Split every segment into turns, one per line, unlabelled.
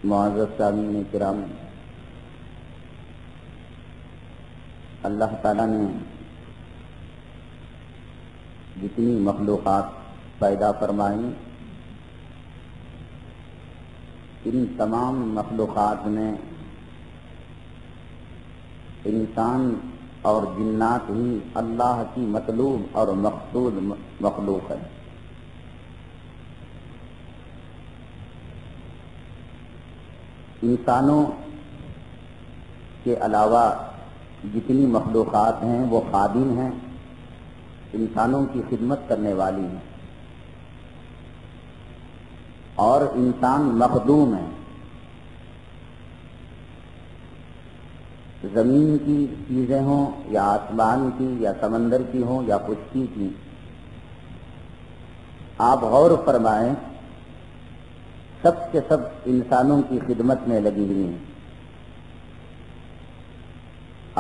معزز سامعین کرام، اللہ تعالیٰ نے جتنی مخلوقات پیدا فرمائیں، ان تمام مخلوقات میں انسان اور جنات ہی اللہ کی مطلوب اور مقصود مخلوق ہے۔ انسانوں کے علاوہ جتنی مخلوقات ہیں وہ خادم ہیں، انسانوں کی خدمت کرنے والی ہیں، اور انسان مخدوم ہے۔ زمین کی چیزیں ہوں یا آسمان کی یا سمندر کی ہوں یا خشکی کی، آپ غور فرمائیں، سب کے سب انسانوں کی خدمت میں لگی ہوئی ہیں۔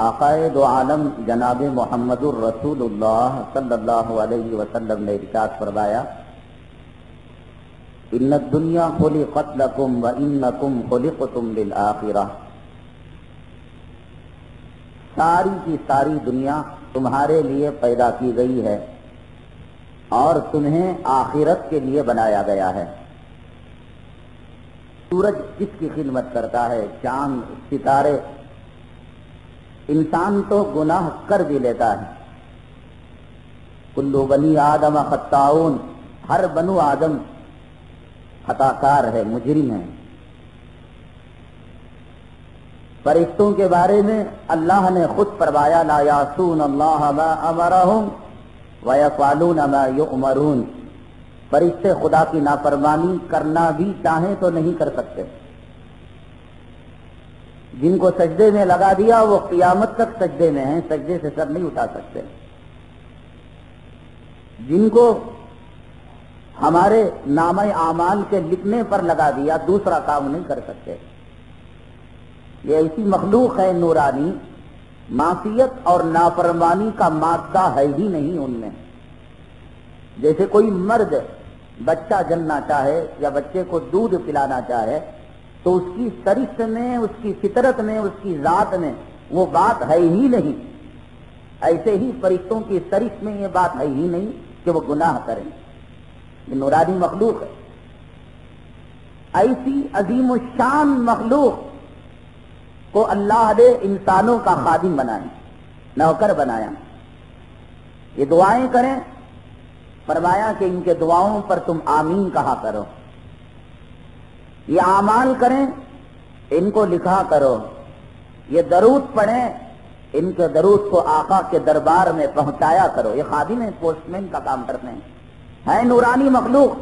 آقائے دو عالم جناب محمد الرسول اللہ صلی اللہ علیہ وسلم نے ارشاد فرمایا، ان الدنیا خلقت لکم وانکم خلقتم للآخرہ، ساری کی ساری دنیا تمہارے لیے پیدا کی گئی ہے اور تمہیں آخرت کے لیے بنایا گیا ہے۔ سورج کس کی خدمت کرتا ہے، چاند، ستارے، انسان تو گناہ کر بھی لیتا ہے۔ کل بنی آدم خطاؤن، ہر بنو آدم خطا کار ہے، مجرم ہے۔ فرشتوں کے بارے میں اللہ نے خود فرمایا، لا یعصون اللہ ما امرہم ویفعلون ما یؤمرون، فرشتے خدا کی نافرمانی کرنا بھی چاہیں تو نہیں کر سکتے۔ جن کو سجدے میں لگا دیا وہ قیامت تک سجدے میں ہیں، سجدے سے سر نہیں اٹھا سکتے۔ جن کو ہمارے نامہ اعمال کے لکھنے پر لگا دیا دوسرا کام نہیں کر سکتے۔ یہ ایسی مخلوق ہے نورانی، معصیت اور نافرمانی کا مادہ ہے ہی نہیں ان میں۔ جیسے کوئی مرد بچہ جننا چاہے یا بچے کو دودھ پلانا چاہے تو اس کی سرشت میں، اس کی فطرت میں، اس کی ذات میں وہ بات ہے ہی نہیں۔ ایسے ہی فرشتوں کی سرشت میں یہ بات ہے ہی نہیں کہ وہ گناہ کریں۔ یہ نورانی مخلوق ہے۔ ایسی عظیم الشان مخلوق کو اللہ نے انسانوں کا خادم بنایا، نوکر بنایا۔ یہ دعائیں کریں، فرمایا کہ ان کے دعاؤں پر تم آمین کہا کرو۔ یہ اعمال کریں، ان کو لکھا کرو۔ یہ درود پڑھیں، ان کے درود کو آقا کے دربار میں پہنچایا کرو۔ یہ خادم ہیں، پوسٹ مین کا کام کرتے ہیں، ہے نورانی مخلوق،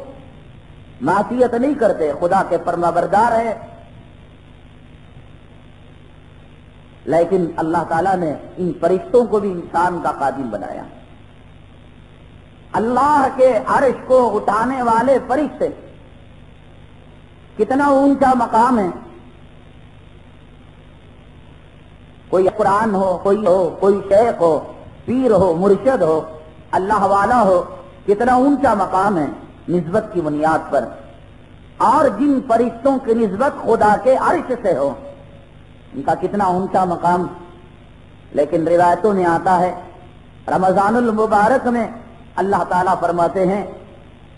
معصیت نہیں کرتے، خدا کے فرما بردار ہے۔ لیکن اللہ تعالیٰ نے ان فرشتوں کو بھی انسان کا خادم بنایا۔ اللہ کے عرش کو اٹھانے والے فرشتے، کتنا اونچا مقام ہے۔ کوئی قرآن ہو، کوئی شیخ ہو، پیر ہو، مرشد ہو، اللہ والا ہو، کتنا اونچا مقام ہے نسبت کی بنیاد پر۔ اور جن فرشتوں کی نسبت خدا کے عرش سے ہو، ان کا کتنا اونچا مقام۔ لیکن روایتوں میں آتا ہے رمضان المبارک میں اللہ تعالیٰ فرماتے ہیں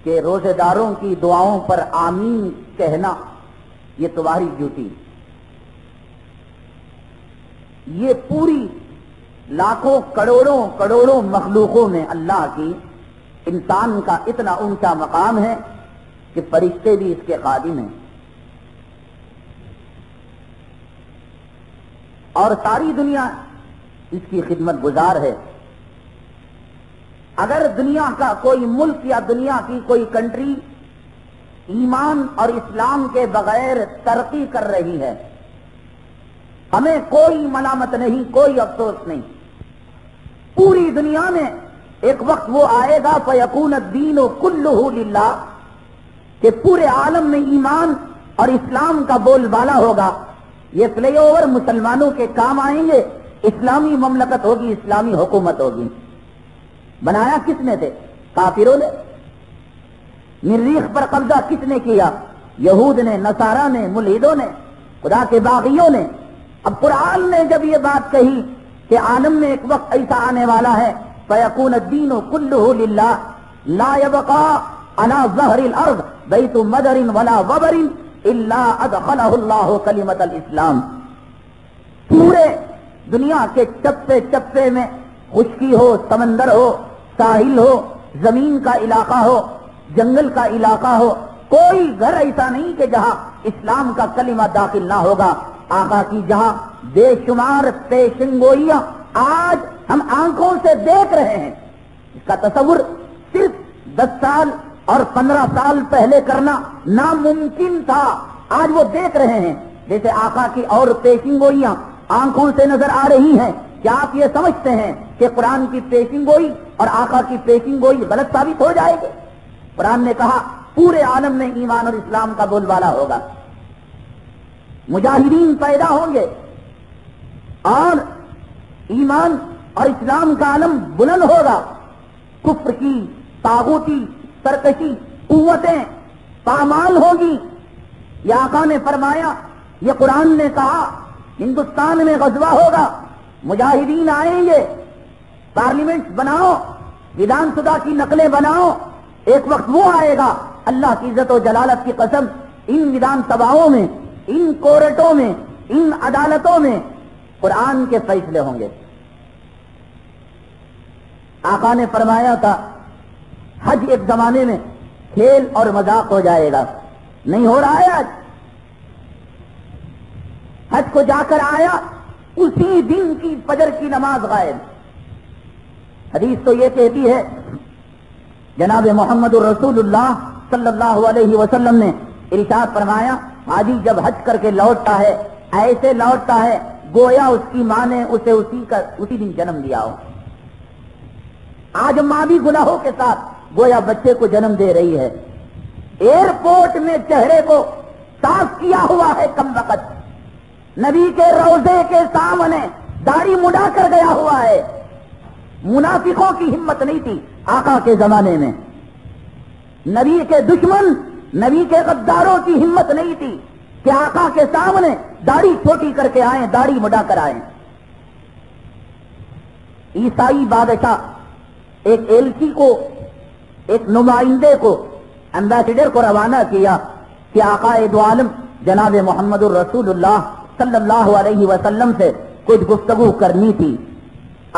کہ روزے داروں کی دعاؤں پر آمین کہنا یہ تمہاری ڈیوٹی۔ یہ پوری لاکھوں کروڑوں مخلوقوں میں اللہ کی انسان کا اتنا اونچا مقام ہے کہ فرشتے بھی اس کے خادم ہیں، اور ساری دنیا اس کی خدمت گزار ہے۔ اگر دنیا کا کوئی ملک یا دنیا کی کوئی کنٹری ایمان اور اسلام کے بغیر ترقی کر رہی ہے، ہمیں کوئی ملامت نہیں، کوئی افسوس نہیں۔ پوری دنیا میں ایک وقت وہ آئے گا فیکون الدین کلہ للہ، کہ پورے عالم میں ایمان اور اسلام کا بول بالا ہوگا۔ یہ فلائی اوور مسلمانوں کے کام آئیں گے، اسلامی مملکت ہوگی، اسلامی حکومت ہوگی۔ بنایا کس نے تھے؟ کافروں نے۔ مریخ پر قبضہ کس نے کیا؟ یہود نے، نصارہ نے، ملحدوں نے، خدا کے باغیوں نے. اب قرآن نے جب یہ بات کہی کہ عالم میں ایک وقت ایسا آنے والا ہے فَيَكُونَ الدِّينُ كُلُّهُ لِلَّهِ لَا يَبْقَى عَلَى ظَهْرِ الْأَرْضِ بَيْتُ مَدَرٍ وَلَا وَبَرٍ إِلَّا أَدْخَلَهُ اللَّهُ كَلِمَةَ الْإِسْلَامِ. پورے دنیا کے چپے چپے میں، خشکی ہو، سمندر ہو، ساحل ہو، زمین کا علاقہ ہو، جنگل کا علاقہ ہو، کوئی گھر ایسا نہیں کہ جہاں اسلام کا کلمہ داخل نہ ہوگا. آقا کی جہاں بے شمار پیشنگوئیاں آج ہم آنکھوں سے دیکھ رہے ہیں، اس کا تصور صرف 10 سال اور 15 سال پہلے کرنا ناممکن تھا. آج وہ دیکھ رہے ہیں. جیسے آقا کی اور پیشنگوئیاں آنکھوں سے نظر آ رہی ہیں. کیا آپ یہ سمجھتے ہیں کہ قرآن کی پیشنگوئی اور آقا کی پیشنگوئی غلط ثابت ہو جائے گی؟ قرآن نے کہا پورے عالم میں ایمان اور اسلام کا بول بالا ہوگا، مجاہدین پیدا ہوں گے اور ایمان اور اسلام کا علم بلند ہوگا. کفر کی طاغوتی سرکشی قوتیں پامال ہوگی. یہ آقا نے فرمایا، یہ قرآن نے کہا ہندوستان میں غزوہ ہوگا، مجاہدین آئیں گے، پارلیمنٹ بناؤ، ودھان سبھا کی نقلیں بناؤ. ایک وقت وہ آئے گا، اللہ کی عزت و جلالت کی قسم، ان ودھان سبھاؤں میں، ان کورٹوں میں، ان عدالتوں میں قرآن کے فیصلے ہوں گے. آقا نے فرمایا تھا حج ایک زمانے میں کھیل اور مذاق ہو جائے گا، نہیں ہو رہا ہے. آج حج کو جا کر آیا، اسی دن کی فجر کی نماز غائب. حدیث تو یہ کہتی ہے، جناب محمد رسول اللہ صلی اللہ علیہ وسلم نے ارشاد فرمایا، حاجی جب حج کر کے لوٹتا ہے ایسے لوٹتا ہے گویا اس کی ماں نے اسے اسی دن جنم دیا ہو. آج ماں بھی گناہوں کے ساتھ گویا بچے کو جنم دے رہی ہے. ایئرپورٹ میں چہرے کو صاف کیا ہوا ہے کم وقت، نبی کے روضے کے سامنے داڑھی مڈا کر گیا ہوا ہے. منافقوں کی ہمت نہیں تھی آقا کے زمانے میں، نبی کے دشمن، نبی کے غداروں کی ہمت نہیں تھی کہ آقا کے سامنے داڑھی چھوٹی کر کے آئیں، داڑھی مڈا کر آئیں. عیسائی بادشاہ ایک ایلچی کو، ایک نمائندے کو، ایمبیسڈر کو روانہ کیا کہ آقا دو عالم جناب محمد الرسول اللہ صلی اللہ علیہ وسلم سے کچھ گفتگو کرنی تھی.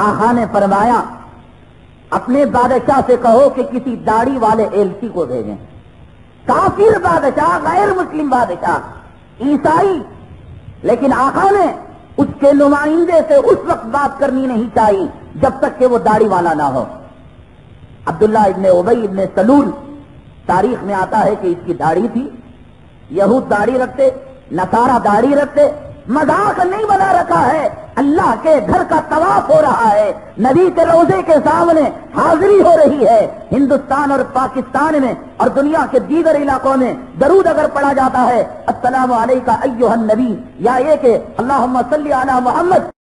آقا نے فرمایا اپنے بادشاہ سے کہو کہ کسی داڑھی والے ایلچی کو بھیجیں. کافر بادشاہ، غیر مسلم بادشاہ، عیسائی، لیکن آقا نے اس کے نمائندے سے اس وقت بات کرنی نہیں چاہیے جب تک کہ وہ داڑھی والا نہ ہو. عبداللہ ابن ابی ابن سلول، تاریخ میں آتا ہے کہ اس کی داڑھی تھی. یہود داڑھی رکھتے، نصارہ داڑھی رکھتے. مذاق نہیں بنا رکھا ہے، اللہ کے گھر کا طواف ہو رہا ہے، نبی کے روضے کے سامنے حاضری ہو رہی ہے. ہندوستان اور پاکستان میں اور دنیا کے دیگر علاقوں میں درود اگر پڑھا جاتا ہے السلام علیکہ ایھا النبی، یا یہ کہ اللہم صلی علی محمد،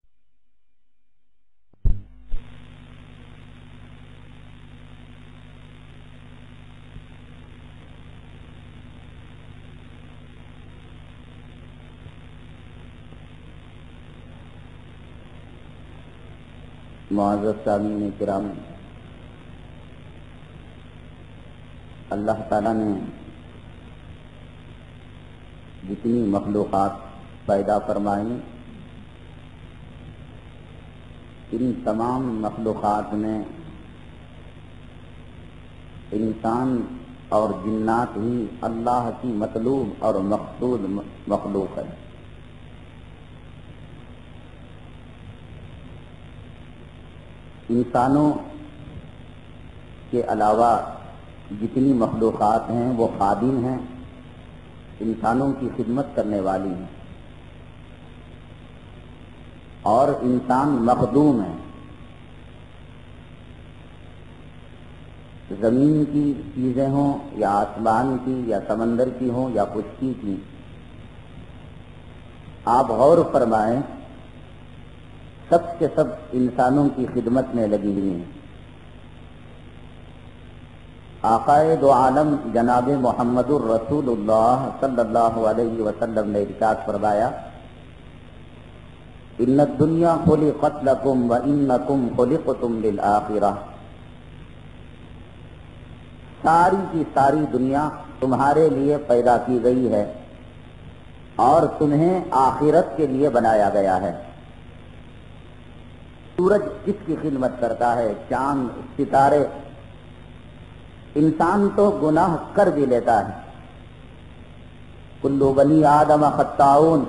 معزز سامعین کرام، اللہ تعالیٰ نے جتنی مخلوقات پیدا فرمائی، ان تمام مخلوقات میں انسان اور جنات ہی اللہ کی مطلوب اور مقصود مخلوق ہے. انسانوں کے علاوہ جتنی مخلوقات ہیں وہ خادم ہیں، انسانوں کی خدمت کرنے والی ہیں، اور انسان مخدوم ہے. زمین کی چیزیں ہوں یا آسمان کی یا سمندر کی ہوں یا خشکی کی، آپ غور فرمائیں سب کے سب انسانوں کی خدمت میں لگی ہوئی ہیں. آقائے دو عالم جناب محمد الرسول اللہ صلی اللہ علیہ وسلم نے ارشاد فرمایا ان الدنیا خلقت لکم وانکم خلقتم للآخرہ، ساری کی ساری دنیا تمہارے لیے پیدا کی گئی ہے اور تمہیں آخرت کے لیے بنایا گیا ہے۔ سورج جس کی خدمت کرتا ہے، چاند، ستارے، انسان تو گناہ کر بھی لیتا ہے۔ کلو بنی آدم خطاؤن،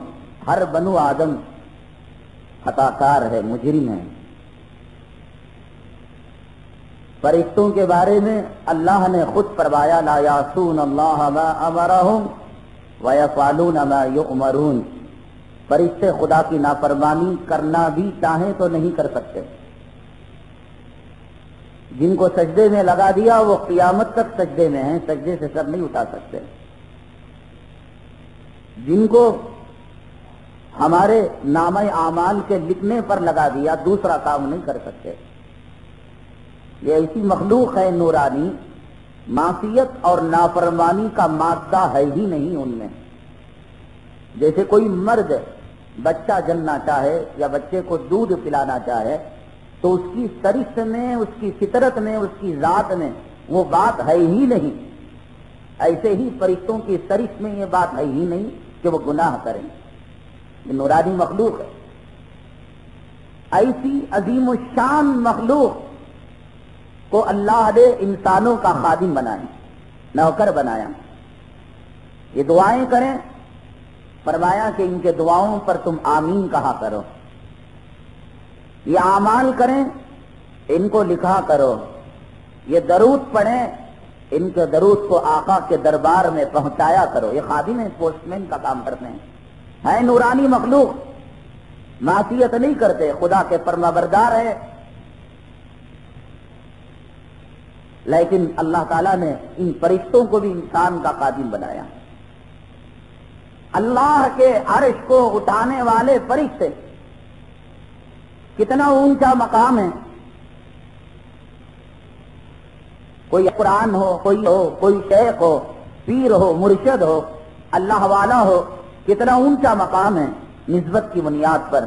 ہر بنو آدم خطا کار ہے، مجرم ہے۔ فرشتوں کے بارے میں اللہ نے خود فرمایا لا یعصون اللہ ما امرہم ویفعلون ما یؤمرون، فرشتے خدا کی نافرمانی کرنا بھی چاہیں تو نہیں کر سکتے۔ جن کو سجدے میں لگا دیا وہ قیامت تک سجدے میں ہیں، سجدے سے سر نہیں اٹھا سکتے۔ جن کو ہمارے نامہ اعمال کے لکھنے پر لگا دیا دوسرا کام نہیں کر سکتے۔ یہ ایسی مخلوق ہے نورانی، معصیت اور نافرمانی کا مادہ ہے ہی نہیں ان میں۔ جیسے کوئی مرد بچہ جننا چاہے یا بچے کو دودھ پلانا چاہے تو اس کی سرشت میں، اس کی فطرت میں، اس کی ذات میں وہ بات ہے ہی نہیں۔ ایسے ہی فرشتوں کی سرشت میں یہ بات ہے ہی نہیں کہ وہ گناہ کریں۔ یہ نورانی مخلوق ہے۔ ایسی عظیم الشان مخلوق کو اللہ نے انسانوں کا خادم بنایا، نوکر بنایا۔ یہ دعائیں کریں، فرمایا کہ ان کے دعاؤں پر تم آمین کہا کرو۔ یہ اعمال کریں، ان کو لکھا کرو۔ یہ درود پڑھیں، ان کے درود کو آقا کے دربار میں پہنچایا کرو۔ یہ خادم ہیں، پوسٹ مین کا کام کرتے ہیں، ہے نورانی مخلوق، معصیت نہیں کرتے، خدا کے فرمانبردار ہے۔ لیکن اللہ تعالیٰ نے ان فرشتوں کو بھی انسان کا خادم بنایا۔ اللہ کے عرش کو اٹھانے والے فرشتے کتنا اونچا مقام ہے۔ کوئی قرآن ہو، کوئی شیخ ہو، پیر ہو، مرشد ہو، اللہ والا ہو، کتنا اونچا مقام ہے نسبت کی بنیاد پر۔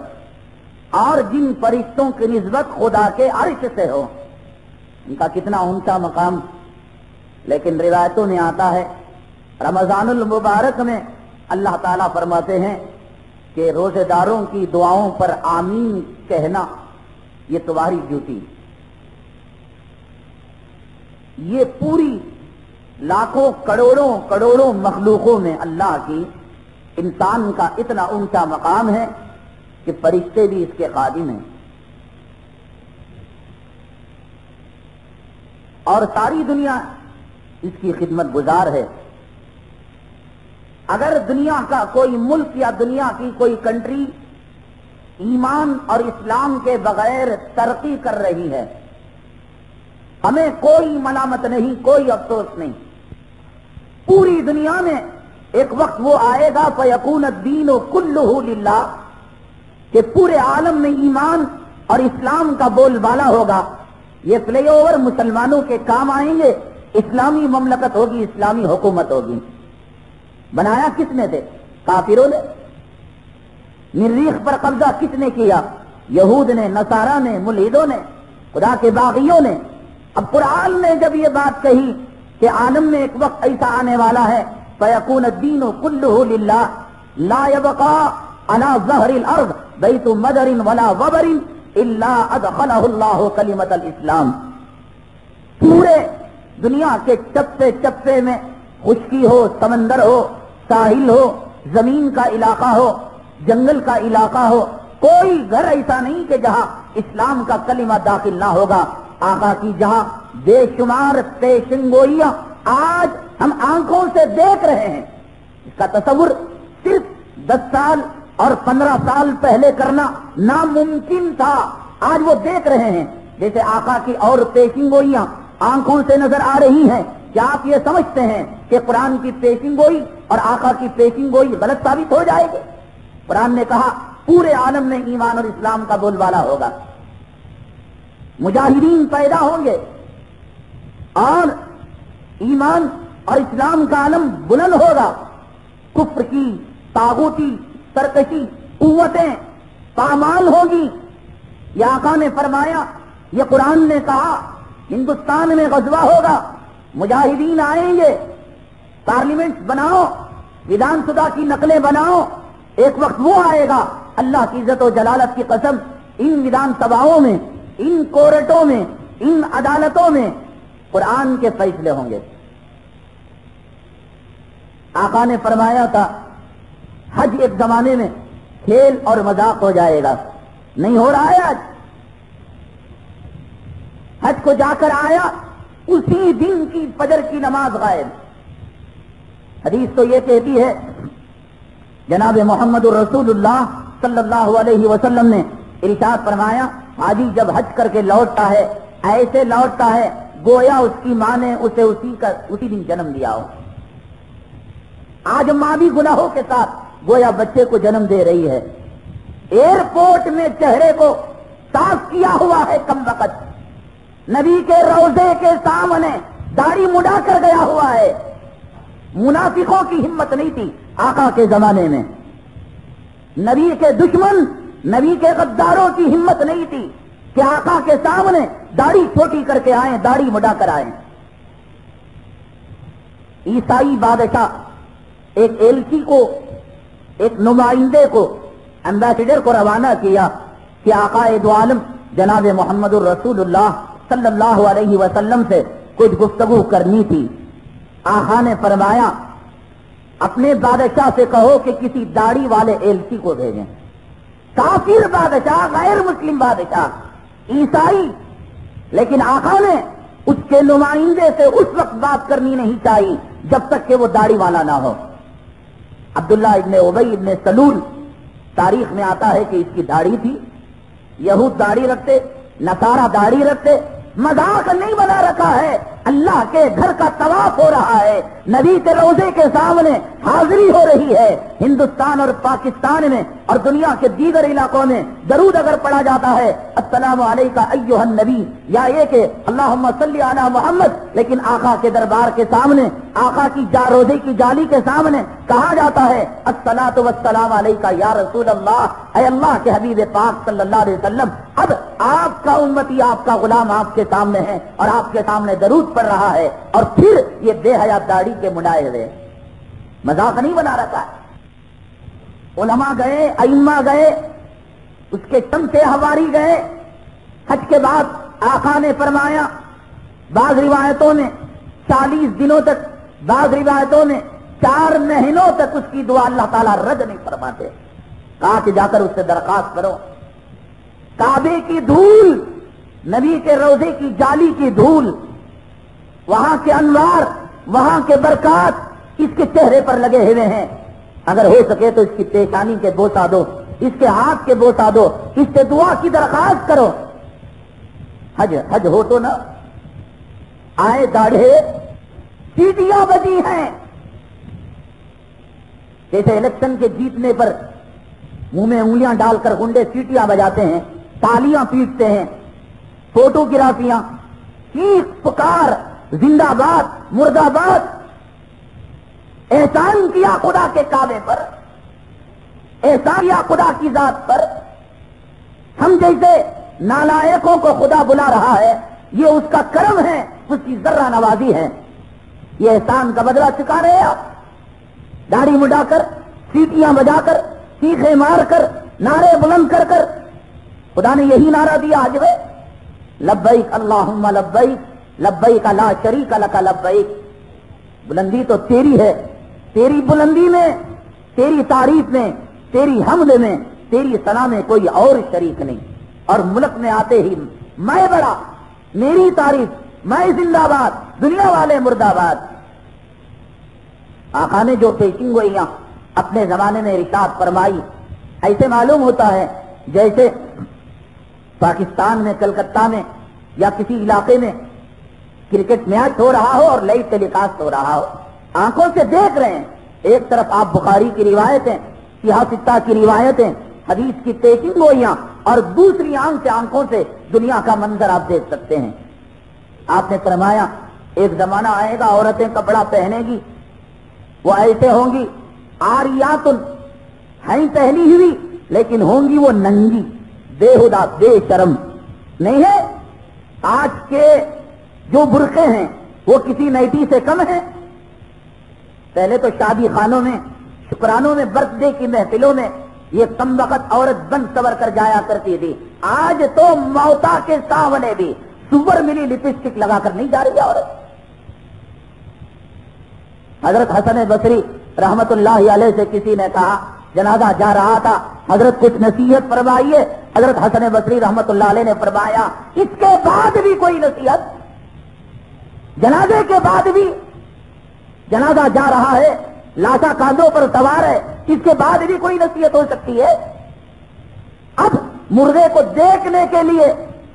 اور جن فرشتوں کی نسبت خدا کے عرش سے ہو، ان کا کتنا اونچا مقام۔ لیکن روایتوں میں آتا ہے رمضان المبارک میں اللہ تعالیٰ فرماتے ہیں کہ روزے داروں کی دعاؤں پر آمین کہنا یہ تمہاری ڈیوٹی۔ یہ پوری لاکھوں کروڑوں مخلوقوں میں اللہ کی انسان کا اتنا اونچا مقام ہے کہ فرشتے بھی اس کے خادم ہیں، اور ساری دنیا اس کی خدمت گزار ہے۔ اگر دنیا کا کوئی ملک یا دنیا کی کوئی کنٹری ایمان اور اسلام کے بغیر ترقی کر رہی ہے، ہمیں کوئی ملامت نہیں، کوئی افسوس نہیں۔ پوری دنیا میں ایک وقت وہ آئے گا فیکون الدین کلہ للہ، کہ پورے عالم میں ایمان اور اسلام کا بول بالا ہوگا۔ یہ فلائی اوور مسلمانوں کے کام آئیں گے، اسلامی مملکت ہوگی، اسلامی حکومت ہوگی۔ بنایا کس نے تھے؟ کافروں نے۔ مریخ پر قبضہ کس نے کیا؟ یہود نے، نصارہ نے، ملحدوں نے، خدا کے باغیوں نے۔ اب قرآن نے جب یہ بات کہی کہ عالم میں ایک وقت ایسا آنے والا ہے فیکون الدین کلہ للہ لا یبقى علی ظہر الارض بیت مدر ولا وبر الا ادخلہ اللہ کلمۃ الاسلام، پورے دنیا کے چپے چپے میں، خشکی ہو، سمندر ہو، ساحل ہو، زمین کا علاقہ ہو، جنگل کا علاقہ ہو، کوئی گھر ایسا نہیں کہ جہاں اسلام کا کلمہ داخل نہ ہوگا۔ آقا کی جہاں بے شمار پیشن گوئیاں آج ہم آنکھوں سے دیکھ رہے ہیں، اس کا تصور صرف 10 سال اور 15 سال پہلے کرنا ناممکن تھا، آج وہ دیکھ رہے ہیں۔ جیسے آقا کی اور پیشن گوئیاں آنکھوں سے نظر آ رہی ہیں، کیا آپ یہ سمجھتے ہیں کہ قرآن کی پیشن گوئی اور آقا کی پیشن گوئی غلط ثابت ہو جائے گی؟ قرآن نے کہا پورے عالم میں ایمان اور اسلام کا بول بالا ہوگا، مجاہدین پیدا ہوں گے، اور ایمان اور اسلام کا علم بلند ہوگا، کفر کی طاغوتی سرکشی قوتیں پامال ہوگی۔ یہ آقا نے فرمایا، یہ قرآن نے کہا، ہندوستان میں غزوہ ہوگا، مجاہدین آئیں گے، پارلیمنٹ بناؤ، ودھان سبھا کی نقلیں بناؤ، ایک وقت وہ آئے گا، اللہ کی عزت و جلالت کی قسم، ان ودھان سبھاؤں میں، ان کورٹوں میں، ان عدالتوں میں قرآن کے فیصلے ہوں گے۔ آقا نے فرمایا تھا حج ایک زمانے میں کھیل اور مذاق ہو جائے گا، نہیں ہو رہا ہے آج۔ حج کو جا کر آیا، اسی دن کی فجر کی نماز غائب۔ حدیث تو یہ کہتی ہے، جناب محمد الرسول اللہ صلی اللہ علیہ وسلم نے ارشاد فرمایا، حاجی جب حج کر کے لوٹتا ہے ایسے لوٹتا ہے گویا اس کی ماں نے اسے اسی دن جنم دیا ہو۔ آج ماں بھی گناہوں کے ساتھ گویا بچے کو جنم دے رہی ہے۔ ایئرپورٹ میں چہرے کو صاف کیا ہوا ہے کم وقت، نبی کے روضے کے سامنے داڑھی مڈا کر گیا ہوا ہے۔ منافقوں کی ہمت نہیں تھی آقا کے زمانے میں، نبی کے دشمن، نبی کے غداروں کی ہمت نہیں تھی کہ آقا کے سامنے داڑھی چھوٹی کر کے آئیں، داڑھی مڈا کر آئیں۔ عیسائی بادشاہ ایک ایلچی کو، ایک نمائندے کو، ایمبیسڈر کو روانہ کیا کہ آقا دو عالم جناب محمد الرسول اللہ صلی اللہ علیہ وسلم سے کچھ گفتگو کرنی تھی۔ آقا نے فرمایا اپنے بادشاہ سے کہو کہ کسی داڑھی والے ایلچی کو بھیجیں۔ کافر بادشاہ، غیر مسلم بادشاہ، عیسائی، لیکن آقا نے اس کے نمائندے سے اس وقت بات کرنی نہیں چاہیے جب تک کہ وہ داڑھی والا نہ ہو۔ عبداللہ ابن ابی ابن سلول، تاریخ میں آتا ہے کہ اس کی داڑھی تھی، یہود داڑھی رکھتے، نصارہ داڑھی رکھتے، مذاق نہیں بنا رکھا ہے، اللہ کے گھر کا طواف ہو رہا ہے، نبی کے روضے کے سامنے حاضری ہو رہی ہے۔ ہندوستان اور پاکستان میں اور دنیا کے دیگر علاقوں میں درود اگر پڑھا جاتا ہے السلام علیکہ ایھا النبی، یا یہ کہ اللہم صلی علی محمد، لیکن آقا کے دربار کے سامنے، آقا کی روضے کی جالی کے سامنے کہا جاتا ہے الصلاۃ والسلام علیکہ یا رسول اللہ، اے اللہ کے حبیب پاک صلی اللہ علیہ وسلم۔ اب آپ کا امتی، آپ کا غلام آپ کے سامنے ہے اور آپ کے سامنے درود پڑھ رہا ہے، اور پھر یہ بے حیا داڑھی کے مڈائے ہوئے، مذاق نہیں بنا رکھا ہے۔ علماء گئے، ائمہ گئے، اس کے چمچے حواری گئے۔ حج کے بعد آقا نے فرمایا، بعض روایتوں میں 40 دنوں تک، بعض روایتوں میں 4 مہینوں تک اس کی دعا اللہ تعالیٰ رد نہیں فرماتے۔ کہا کہ جا کر اس سے درخواست کرو، کعبے کی دھول، نبی کے روضے کی جالی کی دھول، وہاں کے انوار، وہاں کے برکات اس کے چہرے پر لگے ہوئے ہیں، اگر ہو سکے تو اس کی پیشانی کے بوسا دو، اس کے ہاتھ کے بوسا دو، اس سے دعا کی درخواست کرو۔ حج ہو تو نہ آئے داڑھے، سیٹیاں بجی ہیں، جیسے الیکشن کے جیتنے پر منہ میں انگلیاں ڈال کر گنڈے سیٹیاں بجاتے ہیں، تالیاں پیٹتے ہیں، فوٹوگرافیاں، چیخ پکار، زندہ باد، مرد آباد۔ احسان کیا خدا کے کعبے پر، احسان کیا خدا کی ذات پر۔ ہم جیسے نالائقوں کو خدا بلا رہا ہے، یہ اس کا کرم ہے، اس کی ذرہ نوازی ہے۔ یہ احسان کا بدلہ چکا رہے آپ، داڑھی مڈا کر، سیٹیاں بجا کر، چیخیں مار کر، نعرے بلند کر کر۔ خدا نے یہی نعرہ دیا آج ہے، لبیک اللہم لبیک، لبیک لا شریک لک لبیک۔ بلندی تو تیری ہے، تیری بلندی میں، تیری تعریف میں، تیری حمد میں، تیری ثنا میں کوئی اور شریک نہیں۔ اور ملک میں آتے ہی میں بڑا، میری تعریف، میں زندہ باد، دنیا والے مرد آباد۔ آقا نے جو پیشن گوئیاں اپنے زمانے میں ارشاد فرمائی، ایسے معلوم ہوتا ہے جیسے پاکستان میں، کلکتہ میں یا کسی علاقے میں کرکٹ میچ ہو رہا ہو اور لائیو ٹیلی کاسٹ ہو رہا ہو، آنکھوں سے دیکھ رہے ہیں۔ ایک طرف آپ بخاری کی روایتیں، سیاہ ستہ کی روایتیں، حدیث کی پیشن گوئیاں، اور دوسری آنکھوں سے دنیا کا منظر آپ دیکھ سکتے ہیں۔ آپ نے فرمایا ایک زمانہ آئے گا عورتیں کپڑا پہنے گی وہ ایسے ہوں گی آریات ہیں پہنی ہوئی لیکن ہوں گی وہ ننگی بےہدہ بے شرم نہیں ہے. آج کے جو برقعے ہیں وہ کسی نائٹی سے کم ہیں. پہلے تو شادی خانوں میں شکرانوں میں برتھ ڈے کی محفلوں میں یہ کم وقت عورت بن سور کر جایا کرتی تھی. آج تو موتا کے سامنے بھی سور ملی لپسٹک لگا کر نہیں جا رہی عورت. حضرت حسن بصری رحمت اللہ علیہ سے کسی نے کہا جنازہ جا رہا تھا حضرت کچھ نصیحت فرمائیے. حضرت حسن بصری رحمت اللہ علیہ نے فرمایا اس کے بعد بھی کوئی نصیحت؟ جنازے کے بعد بھی جنازہ جا رہا ہے لاشا کاندھوں پر سوار ہے اس کے بعد بھی کوئی نصیحت ہو سکتی ہے؟ اب مردے کو دیکھنے کے لیے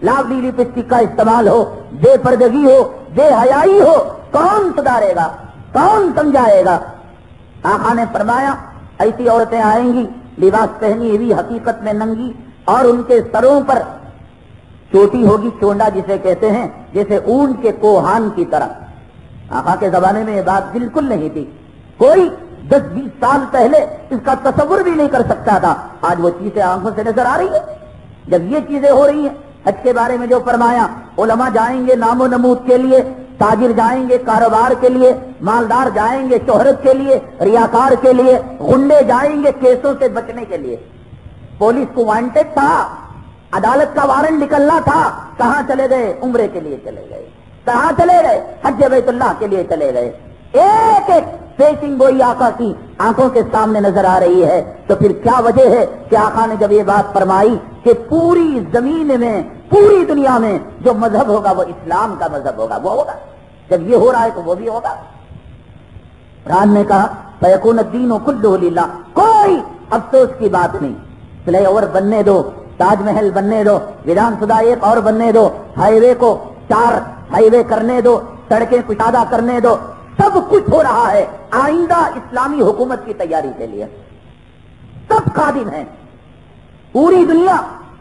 لاولی لپسٹک کا استعمال ہو بے پردگی ہو بے حیائی ہو کون سدھارے گا کون سمجھائے گا؟ آقا نے فرمایا ایسی عورتیں آئیں گی لباس پہنی ہوئی حقیقت میں ننگی اور ان کے سروں پر چوٹی ہوگی چونڈا جسے کہتے ہیں جیسے اونٹ کے کوہان کی طرح. آقا کے زمانے میں یہ بات بالکل نہیں تھی. کوئی 10-20 سال پہلے اس کا تصور بھی نہیں کر سکتا تھا. آج وہ چیزیں آنکھوں سے نظر آ رہی ہے. جب یہ چیزیں ہو رہی ہیں حج کے بارے میں جو فرمایا علماء جائیں گے نام و نمود کے لیے تاجر جائیں گے کاروبار کے لیے مالدار جائیں گے شہرت کے لیے ریاکار کے لیے غنڈے جائیں گے کیسوں سے بچنے کے لیے. پولیس کو وانٹڈ تھا عدالت کا وارنٹ نکلنا تھا کہاں چلے گئے؟ عمرے کے لیے چلے گئے. کہاں چلے گئے؟ حج بیت اللہ کے لیے چلے گئے. ایک ایک پیشنگ گوئی آقا کی آنکھوں کے سامنے نظر آ رہی ہے. تو پھر کیا وجہ ہے کہ آقا نے جب یہ بات فرمائی کہ پوری زمین میں پوری دنیا میں جو مذہب ہوگا وہ اسلام کا مذہب ہوگا وہ ہوگا. جب یہ ہو رہا ہے تو وہ بھی ہوگا. قرآن نے کہا فیکون الدین کلہ للہ. کوئی افسوس کی بات نہیں. فلائی اوور بننے دو تاج محل بننے دو ودھان سبھا ایک اور بننے دو ہائی وے کو 4 ہائی وے کرنے دو سڑکیں کشادہ کرنے دو سب کچھ ہو رہا ہے آئندہ اسلامی حکومت کی تیاری کے لیے. سب خادم ہیں. پوری دنیا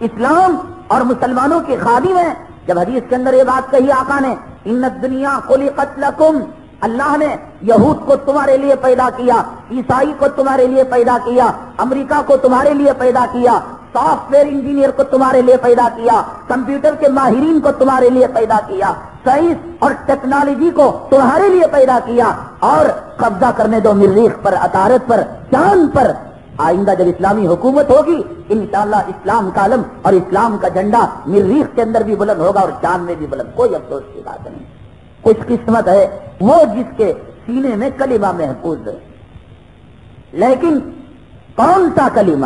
اسلام اور مسلمانوں کے خادم ہیں. جب حدیث کے اندر یہ بات کہی آقا نے ان الدنیا خلقت لکم اللہ نے یہود کو تمہارے لیے پیدا کیا عیسائی کو تمہارے لیے پیدا کیا امریکہ کو تمہارے لیے پیدا کیا سافٹ ویئر انجینئر کو تمہارے لیے پیدا کیا کمپیوٹر کے ماہرین کو تمہارے لیے پیدا کیا سائنس اور ٹیکنالوجی کو تمہارے لیے پیدا کیا اور قبضہ کرنے دو مریخ پر عطارد پر چاند پر. آئندہ جب اسلامی حکومت ہوگی انشاءاللہ اسلام کا علم اور اسلام کا جھنڈا مریخ کے اندر بھی بلند ہوگا اور چاند میں بھی بلند. کوئی افسوس کی بات نہیں. خوش قسمت ہے وہ جس کے سینے میں کلمہ محفوظ ہے. لیکن کون سا کلمہ؟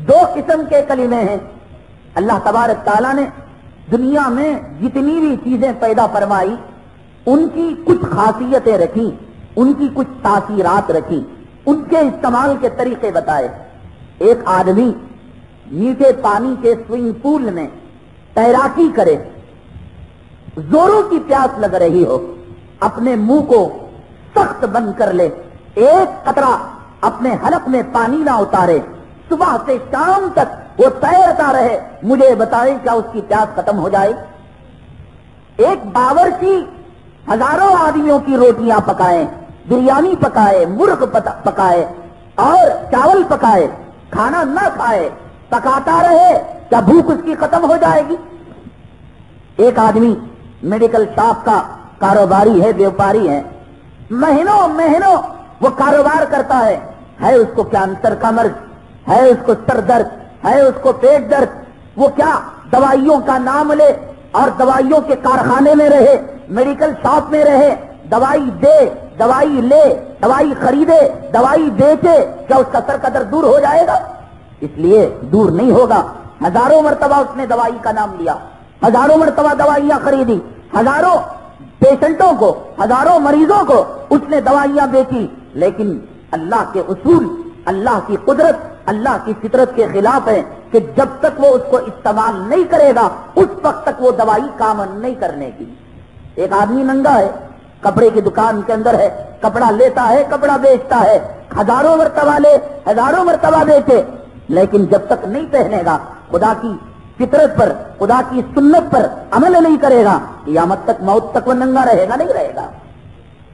2 قسم کے کلمے ہیں. اللہ تبارک تعالیٰ نے دنیا میں جتنی بھی چیزیں پیدا فرمائی ان کی کچھ خاصیتیں رکھی ان کی کچھ تاثیرات رکھی ان کے استعمال کے طریقے بتائے. ایک آدمی میٹھے پانی کے سوئمنگ پول میں تیراکی کرے زوروں کی پیاس لگ رہی ہو اپنے منہ کو سخت بند کر لے ایک قطرہ اپنے حلق میں پانی نہ اتارے صبح سے شام تک وہ تیرتا رہے. مجھے بتائیں کیا اس کی پیاس ختم ہو جائے؟ ایک باورچی ہزاروں آدمیوں کی روٹیاں پکائے بریانی پکائے مرغ پکائے اور چاول پکائے کھانا نہ کھائے پکاتا رہے کیا بھوک اس کی ختم ہو جائے گی؟ ایک آدمی میڈیکل شاپ کا کاروباری ہے بیوپاری ہے مہینوں مہینوں وہ کاروبار کرتا ہے اس کو کینسر کا مرض ہے اس کو سر درد ہے اس کو پیٹ درد وہ کیا دوائیوں کا نام لے اور دوائیوں کے کارخانے میں رہے میڈیکل شاپ میں رہے دوائی دے دوائی لے دوائی خریدے دوائی بیچے کیا اس کا سر کا درد دور ہو جائے گا؟ اس لیے دور نہیں ہوگا. ہزاروں مرتبہ اس نے دوائی کا نام لیا ہزاروں مرتبہ دوائیاں خریدی ہزاروں پیشنٹوں کو ہزاروں مریضوں کو اس نے دوائیاں بیچی لیکن اللہ کے اصول اللہ کی قدرت اللہ کی فطرت کے خلاف ہے کہ جب تک وہ اس کو استعمال نہیں کرے گا اس وقت تک وہ دوائی کام نہیں کرنے کی. ایک آدمی ننگا ہے کپڑے کی دکان کے اندر ہے کپڑا لیتا ہے کپڑا بیچتا ہے ہزاروں مرتبہ لے ہزاروں مرتبہ بیچے لیکن جب تک نہیں پہنے گا خدا کی فطرت پر، خدا کی سنت پر عمل نہیں کرے گا، قیامت تک موت تک وہ ننگا رہے گا نہیں رہے گا۔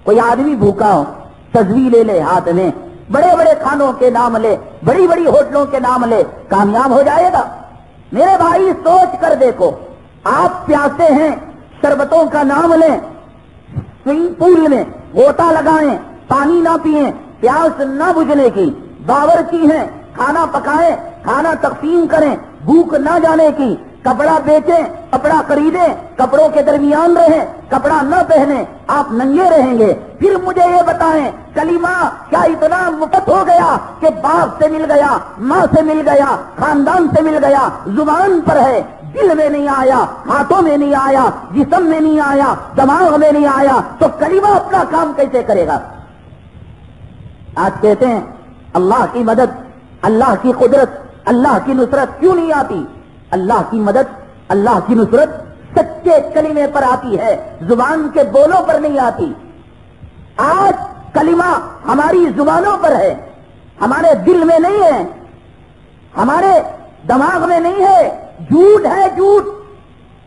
کوئی آدمی بھوکا ہو، تصویر لے لے ہاتھ میں، بڑے بڑے کھانوں کے نام لے، بڑی بڑی ہوٹلوں کے نام لے، کامیاب ہو جائے گا؟ میرے بھائی سوچ کر دیکھو، آپ پیاسے ہیں، شربتوں کا نام لیں، سوئمنگ پول میں غوطہ لگائیں، پانی نہ پئیں، پیاس نہ بجھنے کی، باورچی ہیں، کھانا پکائیں، کھانا تقسیم کریں، بھوک نہ جانے کی، کپڑا بیچیں، کپڑا خریدیں، کپڑوں کے درمیان رہیں، کپڑا نہ پہنیں، آپ ننگے رہیں گے۔ پھر مجھے یہ بتائیں، کلمہ کیا اتنا مفت ہو گیا کہ باپ سے مل گیا، ماں سے مل گیا، خاندان سے مل گیا، زبان پر ہے، دل میں نہیں آیا، ہاتھوں میں نہیں آیا، جسم میں نہیں آیا، دماغ میں نہیں آیا، تو کلمہ اپنا کام کیسے کرے گا؟ آج کہتے ہیں اللہ کی مدد، اللہ کی قدرت، اللہ کی نصرت کیوں نہیں آتی؟ اللہ کی مدد، اللہ کی نصرت سچے کلمے پر آتی ہے، زبان کے بولوں پر نہیں آتی۔ آج کلمہ ہماری زبانوں پر ہے، ہمارے دل میں نہیں ہے، ہمارے دماغ میں نہیں ہے۔ جھوٹ ہے، جھوٹ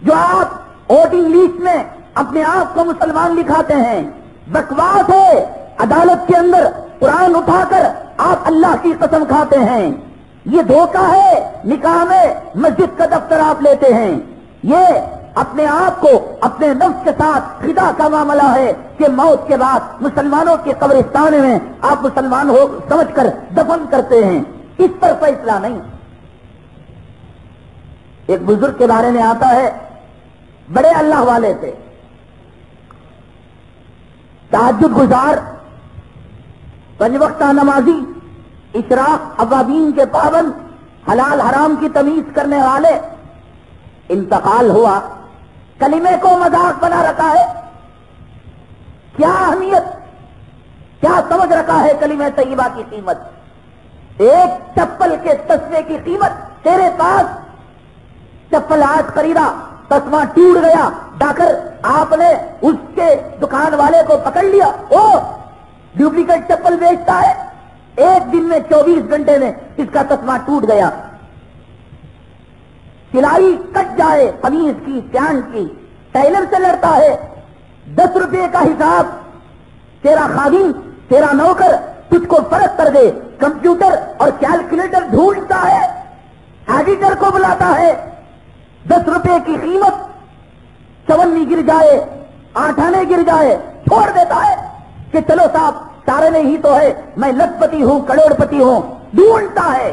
جو آپ ووٹنگ لسٹ میں اپنے آپ کو مسلمان لکھاتے ہیں، بکواس ہے۔ عدالت کے اندر قرآن اٹھا کر آپ اللہ کی قسم کھاتے ہیں، یہ دھوکہ ہے۔ نکاح میں مسجد کا دفتر آپ لیتے ہیں، یہ اپنے آپ کو اپنے نفس کے ساتھ خدا کا معاملہ ہے کہ موت کے بعد مسلمانوں کے قبرستان میں آپ مسلمان ہو سمجھ کر دفن کرتے ہیں۔ اس پر فیصلہ نہیں۔ ایک بزرگ کے بارے میں آتا ہے، بڑے اللہ والے تھے، تہجد گزار، پنج وقتہ نمازی، اشراق اوابین کے پابند، حلال حرام کی تمیز کرنے والے۔ انتقال ہوا، کلمے کو مذاق بنا رکھا ہے۔ کیا اہمیت، کیا سمجھ رکھا ہے کلمہ طیبہ کی قیمت؟ ایک چپل کے تسمے کی قیمت تیرے پاس، چپل آج خریدا، تسمہ ٹوٹ گیا، جا کر آپ نے اس کے دکان والے کو پکڑ لیا، وہ ڈپلیکیٹ چپل بیچتا ہے، ایک دن میں 24 گھنٹے میں اس کا تسمہ ٹوٹ گیا، سلائی کٹ جائے قمیص کی، پینٹ کی، ٹیلر سے لڑتا ہے، 10 روپے کا حساب تیرا خادم، تیرا نوکر تجھ کو فرق کر دے، کمپیوٹر اور کیلکولیٹر ڈھونڈتا ہے، ایڈیٹر کو بلاتا ہے، 10 روپے کی قیمت، چونی گر جائے، آٹھانے گر جائے، چھوڑ دیتا ہے کہ چلو صاحب چارنے ہی تو ہے، میں لکھ پتی ہوں، کروڑ پتی ہوں۔ ڈھونڈتا ہے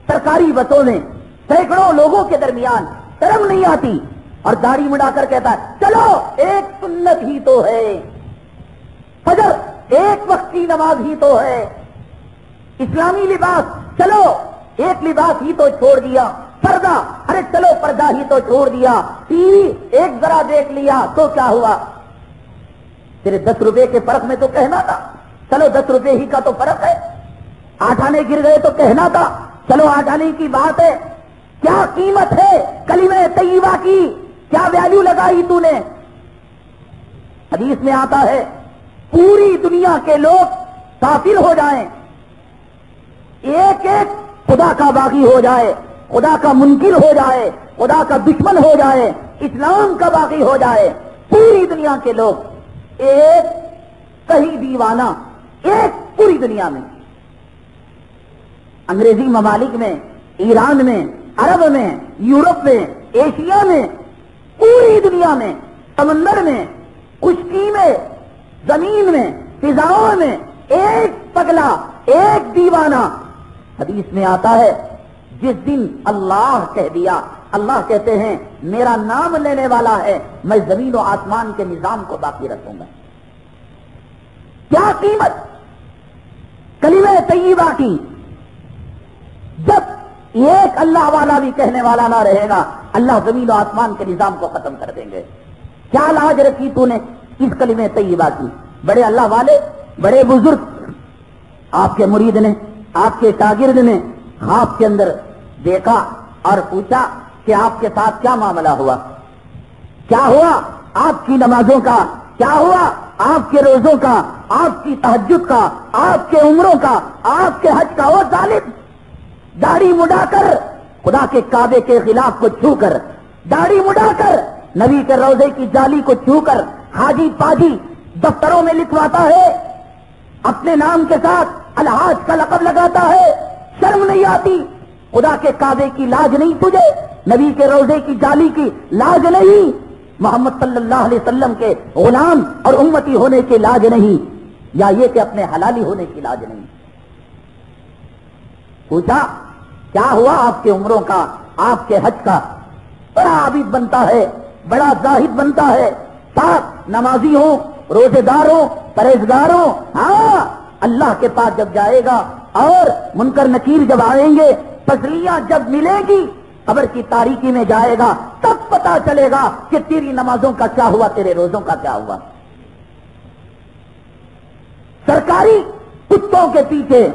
سرکاری بسوں میں، سینکڑوں لوگوں کے درمیان، شرم نہیں آتی، اور داڑھی مڑا کر کہتا ہے چلو ایک سنت ہی تو ہے، فجر ایک وقت کی نماز ہی تو ہے، اسلامی لباس چلو ایک لباس ہی تو چھوڑ دیا، پردہ ارے چلو پردہ ہی تو چھوڑ دیا، ٹی وی ایک ذرا دیکھ لیا تو کیا ہوا؟ تیرے 10 روپے کے فرق میں تو کہنا تھا چلو 10 روپے ہی کا تو فرق ہے، 8 آنے گر گئے تو کہنا تھا چلو 8 آنے کی بات ہے۔ کیا قیمت ہے کلمہ طیبہ کی؟ کیا ویلیو لگائی تو نے؟ حدیث میں آتا ہے پوری دنیا کے لوگ کافر ہو جائیں، ایک ایک خدا کا باغی ہو جائے، خدا کا منکر ہو جائے، خدا کا دشمن ہو جائے، اسلام کا باغی ہو جائے، پوری دنیا کے لوگ، ایک کہیں دیوانہ، ایک پوری دنیا میں، انگریزی ممالک میں، ایران میں، عرب میں، یورپ میں، ایشیا میں، پوری دنیا میں، سمندر میں، خشکی میں، زمین میں، فضاؤں میں، ایک پگلا، ایک دیوانہ۔ حدیث میں آتا ہے جس دن اللہ کہہ دیا، اللہ کہتے ہیں میرا نام لینے والا ہے، میں زمین و آسمان کے نظام کو باقی رکھوں گا۔ کیا قیمت کلمہ طیبہ کی؟ جب ایک اللہ والا بھی کہنے والا نہ رہے گا، اللہ زمین و آسمان کے نظام کو ختم کر دیں گے۔ کیا لاج رکھی تو نے اس کلمہ طیبہ کی؟ بڑے اللہ والے، بڑے بزرگ، آپ کے مرید نے، آپ کے شاگرد نے خواب کے اندر دیکھا اور پوچھا کہ آپ کے ساتھ کیا معاملہ ہوا؟ کیا ہوا آپ کی نمازوں کا؟ کیا ہوا آپ کے روزوں کا؟ آپ کی تہجد کا؟ آپ کے عمروں کا؟ آپ کے حج کا؟ وہ ظالم داڑھی مڈا کر خدا کے کعبے کے غلاف کو چھو کر، داڑھی مڈا کر، نبی کے روضے کی جالی کو چھو کر حاجی پاجی دفتروں میں لکھواتا ہے، اپنے نام کے ساتھ الحاج کا لقب لگاتا ہے، شرم نہیں آتی؟ خدا کے کعبے کی لاج نہیں تجھے؟ نبی کے روضے کی جالی کی لاج نہیں؟ محمد صلی اللہ علیہ وسلم کے غلام اور امتی ہونے کی لاج نہیں؟ یا یہ کہ اپنے حلالی ہونے کی لاج نہیں؟ پوچھا کیا ہوا آپ کے عمروں کا، آپ کے حج کا؟ بڑا عابد بنتا ہے، بڑا زاہد بنتا ہے، پاک نمازی ہوں، روزے دار ہوں، پرہیزگار ہوں، ہاں اللہ کے پاس جب جائے گا اور منکر نکیر جب آئیں گے، فضلیاں جب ملے گی، قبر کی تاریکی میں جائے گا، تب پتا چلے گا کہ تیری نمازوں کا کیا ہوا، تیرے روزوں کا کیا ہوا۔ سرکاری کتوں کے پیچھے،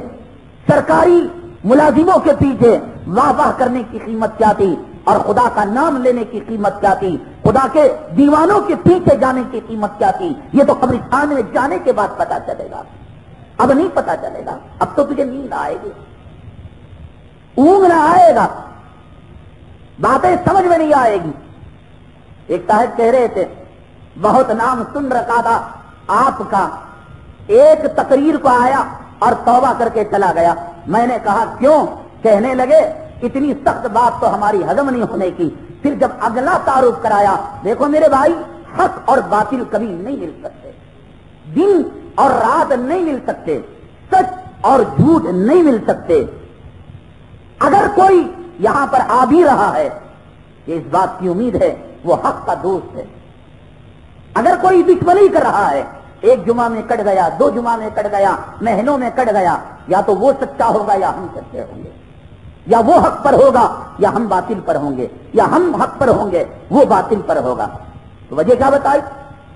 سرکاری ملازموں کے پیچھے واہ واہ کرنے کی قیمت کیا تھی، اور خدا کا نام لینے کی قیمت کیا تھی، خدا کے دیوانوں کے پیچھے جانے کی قیمت کیا تھی؟ یہ تو قبرستان میں جانے کے بعد پتا چلے گا، اب نہیں پتا چلے گا۔ اب تو تجھے نیند آئے گی، اونگ نہ آئے گا، باتیں سمجھ میں نہیں آئے گی۔ ایک صاحب کہہ رہے تھے بہت نام سن رکھا تھا آپ کا، ایک تقریر کو آیا اور توبہ کر کے چلا گیا۔ میں نے کہا کیوں؟ کہنے لگے اتنی سخت بات تو ہماری ہضم نہیں ہونے کی۔ پھر جب اگلا تعارف کرایا، دیکھو میرے بھائی، حق اور باطل کبھی نہیں مل سکتے، دن اور رات نہیں مل سکتے، سچ اور جھوٹ نہیں مل سکتے۔ اگر کوئی یہاں پر آ بھی رہا ہے، یہ اس بات کی امید ہے وہ حق کا دوست ہے۔ اگر کوئی دشمنی کر رہا ہے، ایک جمعہ میں کٹ گیا، دو جمعہ میں کٹ گیا، مہینوں میں کٹ گیا، یا تو وہ سچا ہوگا یا ہم سچے ہوں گے، یا وہ حق پر ہوگا یا ہم باطل پر ہوں گے، یا ہم حق پر ہوں گے وہ باطل پر ہوگا۔ تو وجہ کیا بتائی؟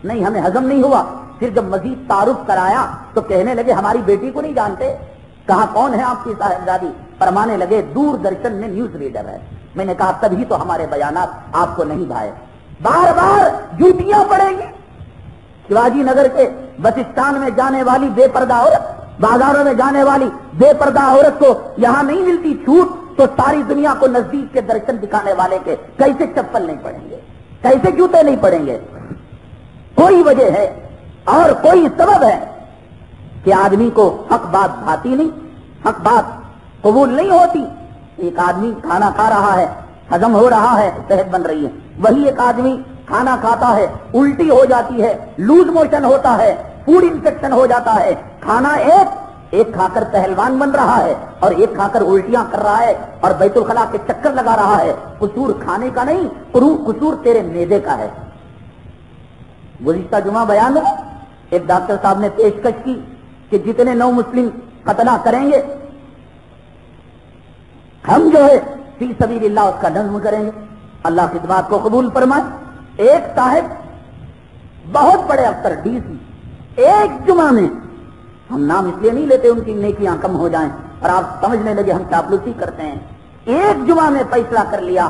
نہیں ہمیں ہضم نہیں ہوا۔ پھر جب مزید تعارف کرایا تو کہنے لگے ہماری بیٹی کو نہیں جانتے؟ کہا کون ہے آپ کی صاحبزادی؟ فرمانے لگے دور درشن میں نیوز ریڈر ہے۔ میں نے کہا تبھی تو ہمارے بیانات آپ کو نہیں بھائے، بار بار جوتیاں پڑیں گی۔ شیواجی نگر کے بس اسٹینڈ میں جانے والی بے پردہ عورت، بازاروں میں جانے والی بے پردہ عورت کو یہاں نہیں ملتی چھوٹ، تو ساری دنیا کو نزدیک کے درشن دکھانے والے کے کیسے چپل نہیں پڑیں گے، کیسے جوتے نہیں پڑیں گے؟ کوئی وجہ ہے اور کوئی سبب ہے کہ آدمی کو حق بات بھاتی نہیں، حق بات قبول نہیں ہوتی۔ ایک آدمی کھانا کھا رہا ہے، ہضم ہو رہا ہے، صحت بن رہی ہے، وہی ایک آدمی کھانا کھاتا ہے، الٹی ہو جاتی ہے، لوز موشن ہوتا ہے، فوڈ انفیکشن ہو جاتا ہے۔ کھانا ایک کھا کر پہلوان بن رہا ہے اور ایک کھا کر الٹیاں کر رہا ہے اور بیت الخلا کے چکر لگا رہا ہے۔ قصور کھانے کا نہیں، قصور تیرے معدے کا ہے۔ گزشتہ جمعہ بیان ہوا، ایک ڈاکٹر صاحب نے پیشکش کی کہ جتنے نو مسلم قتل کریں گے ہم جو ہے فی سبیل اللہ اس کا نظم کریں گے، اللہ کی بات کو قبول فرمائے۔ ایک صاحب بہت بڑے افسر ڈی سی، ایک جمعہ میں، ہم نام اس لیے نہیں لیتے ان کی نیکیاں کم ہو جائیں اور آپ سمجھنے لگے ہم چاپلوسی کرتے ہیں، ایک جمعہ میں فیصلہ کر لیا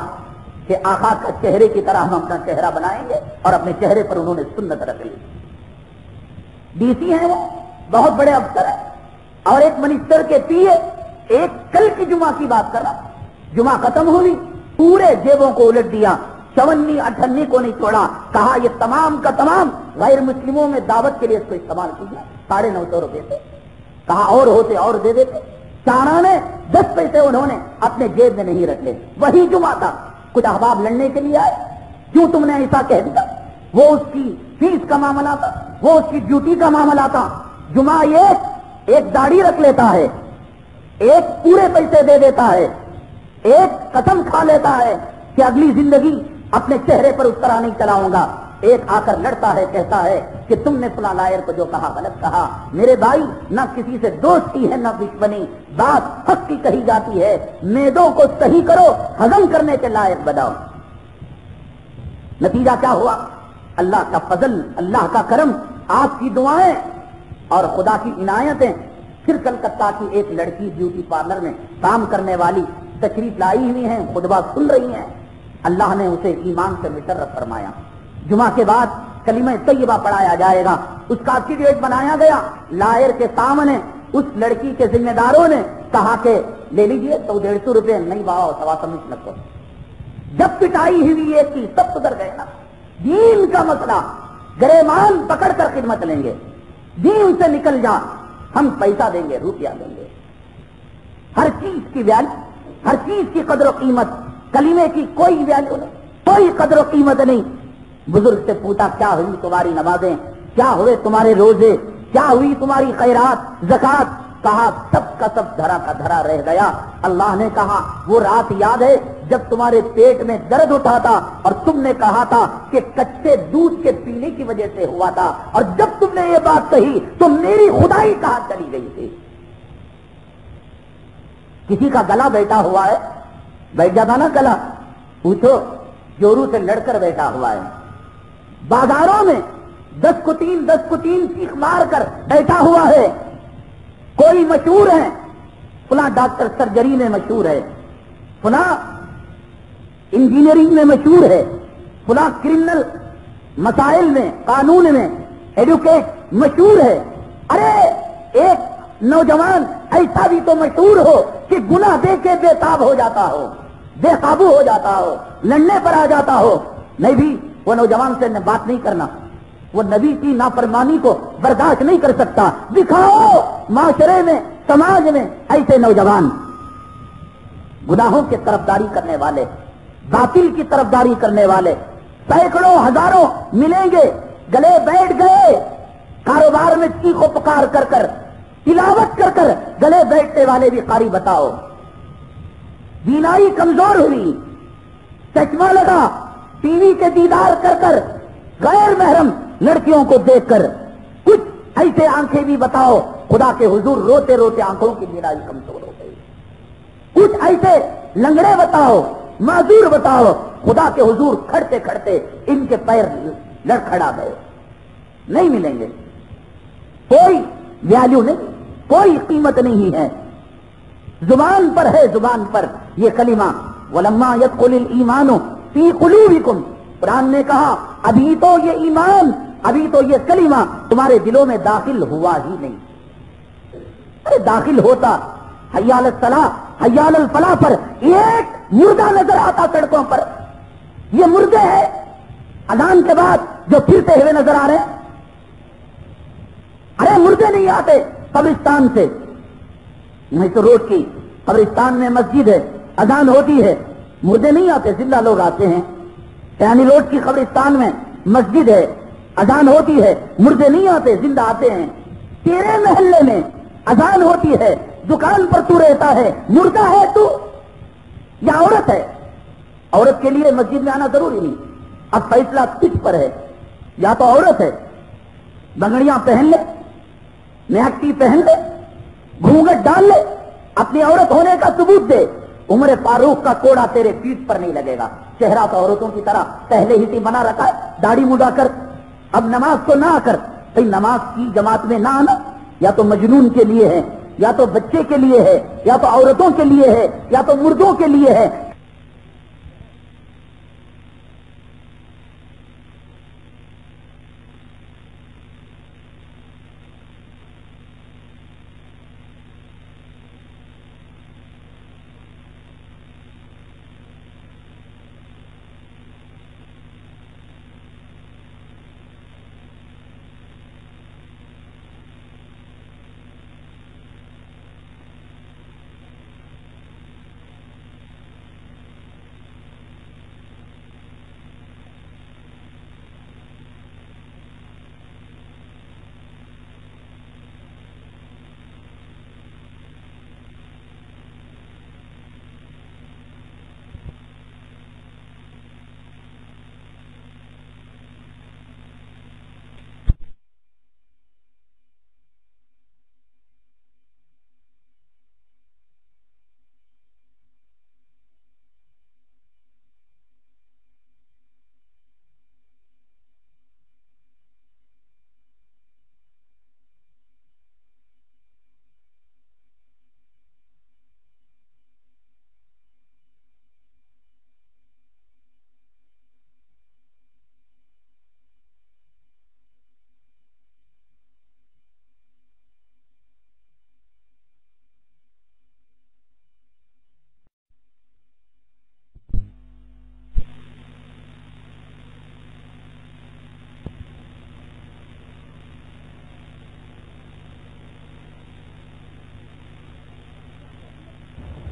کہ آقا کا چہرے کی طرح ہم اپنا چہرہ بنائیں گے، اور اپنے چہرے پر انہوں نے سنت رکھ لی۔ ڈی سی ہیں وہ، بہت بڑے افسر ہیں، اور ایک منسٹر کے پی اے، ایک کل کی جمعہ کی بات کر رہا، جمعہ ختم ہوئی، پورے جیبوں کو الٹ دیا، 54 کو نہیں چھوڑا، کہا یہ تمام کا تمام غیر مسلموں میں دعوت کے لیے اس کو استعمال کیجیے، 950 روپے سے، کہا اور ہوتے اور دے دیتے۔ چارہ نے 10 پیسے انہوں نے اپنے جیب میں نہیں رکھے۔ وہی جمعہ تھا، کچھ احباب لڑنے کے لیے آئے، کیوں تم نے ایسا کہہ دیا؟ وہ اس کی فیس کا معاملہ تھا، وہ اس کی ڈیوٹی کا معاملہ تھا۔ جمعہ ایک داڑھی رکھ لیتا ہے، ایک پورے پیسے دے دیتا ہے، ایک قسم کھا لیتا ہے کہ اگلی زندگی اپنے چہرے پر اس طرح نہیں چلاؤں گا، ایک آ کر لڑتا ہے، کہتا ہے کہ تم نے فلاں لائر کو جو کہا غلط کہا۔ میرے بھائی، نہ کسی سے دوستی ہے نہ دشمنی، بات حق کی کہی جاتی ہے، میدوں کو صحیح کرو، ہضم کرنے کے لائق بناؤ۔ نتیجہ کیا ہوا؟ اللہ کا فضل، اللہ کا کرم، آپ کی دعائیں اور خدا کی عنایتیں۔ پھر کلکتہ کی ایک لڑکی بیوٹی پارلر میں کام کرنے والی تشریف لائی ہوئی ہیں، خطبہ سن رہی ہیں، اللہ نے اسے ایمان سے مشرف فرمایا۔ جمعہ کے بعد کلمہ طیبہ پڑھایا جائے گا، اس کا سیریٹ بنایا گیا، لائر کے سامنے اس لڑکی کے ذمہ داروں نے کہا کہ لے لیجئے 100-150 روپے نہیں باؤ سوا سمجھ لگو. جب پٹائی ہوئی ایک کی سب سدھر گئے نا. دین کا مسئلہ گریبان پکڑ کر خدمت لیں گے. دین سے نکل جا ہم پیسہ دیں گے روپیہ دیں گے. ہر چیز کی ویلیو, ہر چیز کی قدر و قیمت. کلمے کی کوئی ویلیو نہیں, کوئی قدر و قیمت نہیں. بزرگ سے پوچھا کیا ہوئی تمہاری نمازیں, کیا ہوئے تمہارے روزے, کیا ہوئی تمہاری خیرات زکات؟ کہا سب کا سب دھرا کا دھرا رہ گیا. اللہ نے کہا وہ رات یاد ہے جب تمہارے پیٹ میں درد اٹھا تھا اور تم نے کہا تھا کہ کچے دودھ کے پینے کی وجہ سے ہوا تھا, اور جب تم نے یہ بات کہی تو میری خدائی کہاں چلی گئی تھی. کسی کا گلا بیٹھا ہوا ہے, بیٹھ جاتا نا گلا, پوچھو جورو سے لڑ کر بیٹھا ہوا ہے. بازاروں میں 10 کو 3 چیخ مار کر بیٹھا ہوا ہے. کوئی مشہور ہے, فلاں ڈاکٹر سرجری میں مشہور ہے, فلاں انجینئرنگ میں مشہور ہے, فلاں کرمنل مسائل میں قانون میں ایڈوکیٹ مشہور ہے. ارے ایک نوجوان ایسا بھی تو مشہور ہو کہ گناہ دے کے بے تاب ہو جاتا ہو, بے قابو ہو جاتا ہو, لڑنے پر آ جاتا ہو. نہیں بھی وہ نوجوان سے بات نہیں کرنا, وہ نبی کی نافرمانی کو برداشت نہیں کر سکتا. دکھاؤ معاشرے میں, سماج میں ایسے نوجوان گناہوں کی طرفداری کرنے والے, باطل کی طرفداری کرنے والے سینکڑوں ہزاروں ملیں گے. گلے بیٹھ گئے کاروبار میں چیخو پکار کر کر, تلاوت کر کر گلے بیٹھنے والے بھی قاری بتاؤ. بینائی کمزور ہوئی, چشمہ لگا, ٹی وی کے دیدار کر کر, غیر محرم لڑکیوں کو دیکھ کر, کچھ ایسے آنکھیں بھی بتاؤ خدا کے حضور روتے روتے آنکھوں کی بینائی کمزور ہو گئی. کچھ ایسے لنگڑے بتاؤ, معذور بتاؤ خدا کے حضور کھڑتے کھڑتے ان کے پیر لڑکھڑا گئے. نہیں ملیں گے, کوئی ویلیو نہیں, کوئی قیمت نہیں ہے. زبان پر ہے, زبان پر یہ کلمہ وَلَمَّا يَدْخُلِ الْإِيمَانُ فِي قُلُوبِكُمْ. قرآن نے کہا ابھی تو یہ ایمان, ابھی تو یہ کلمہ تمہارے دلوں میں داخل ہوا ہی نہیں. ارے داخل ہوتا حی علی الصلاح حی علی الفلاح پر ایک مردہ نظر آتا سڑکوں پر. یہ مردے ہیں اذان کے بعد جو پھرتے ہوئے نظر آ رہے ہیں. ارے مردے نہیں آتے قبرستان سے, نہیں تو روڈ کی قبرستان میں مسجد ہے, اذان ہوتی ہے, مردے نہیں آتے, زندہ لوگ آتے ہیں. یعنی روڈ کی قبرستان میں مسجد ہے, اذان ہوتی ہے, مردے نہیں آتے, زندہ آتے ہیں. تیرے محلے میں اذان ہوتی ہے, دکان پر تو رہتا ہے, مردہ ہے تو یا عورت ہے؟ عورت کے لیے مسجد میں آنا ضروری نہیں. اب فیصلہ کس پر ہے, یا تو عورت ہے بنگڑیاں پہن لے, میکٹی پہن لے, گھونگھٹ ڈال لے, اپنی عورت ہونے کا ثبوت دے. عمر فاروق کا کوڑا تیرے پیٹ پر نہیں لگے گا. چہرہ تو عورتوں کی طرح پہلے ہی بنا رکھا ہے, داڑھی مڈا کر. اب نماز کو نہ آ کر, نماز کی جماعت میں نہ آنا یا تو مجنون کے لیے ہے, یا تو بچے کے لیے ہے, یا تو عورتوں کے لیے ہے, یا تو مردوں کے لیے ہے.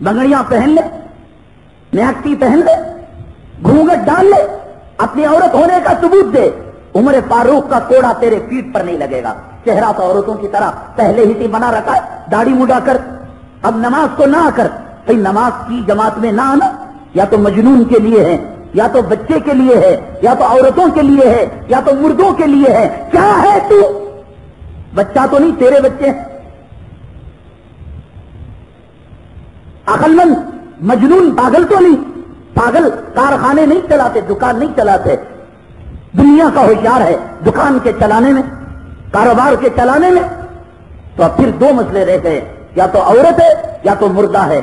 بنگڑیاں پہن لے، نیکٹی پہن لے، گھونگھٹ ڈال لے، اپنی عورت ہونے کا ثبوت دے، عمر فاروق کا کوڑا تیرے پیٹ پر نہیں لگے گا۔ چہرہ تو عورتوں کی طرح پہلے ہی سے بنا رکھا ہے، داڑھی مڈا کر، اب نماز کو نہ آ کر، نماز کی جماعت میں نہ آنا یا تو مجنون کے لیے ہے، یا تو بچے کے لیے ہے، یا تو عورتوں کے لیے ہے، یا تو مردوں کے لیے ہے۔ کیا ہے تو؟ بچہ تو نہیں، تیرے بچے ہیں۔ عقل مند مجنون پاگل تو نہیں، پاگل کارخانے نہیں چلاتے، دکان نہیں چلاتے، دنیا کا ہوشیار ہے دکان کے چلانے میں، کاروبار کے چلانے میں۔ تو اب پھر دو مسئلے رہ گئے، یا تو عورت ہے یا تو مردہ ہے۔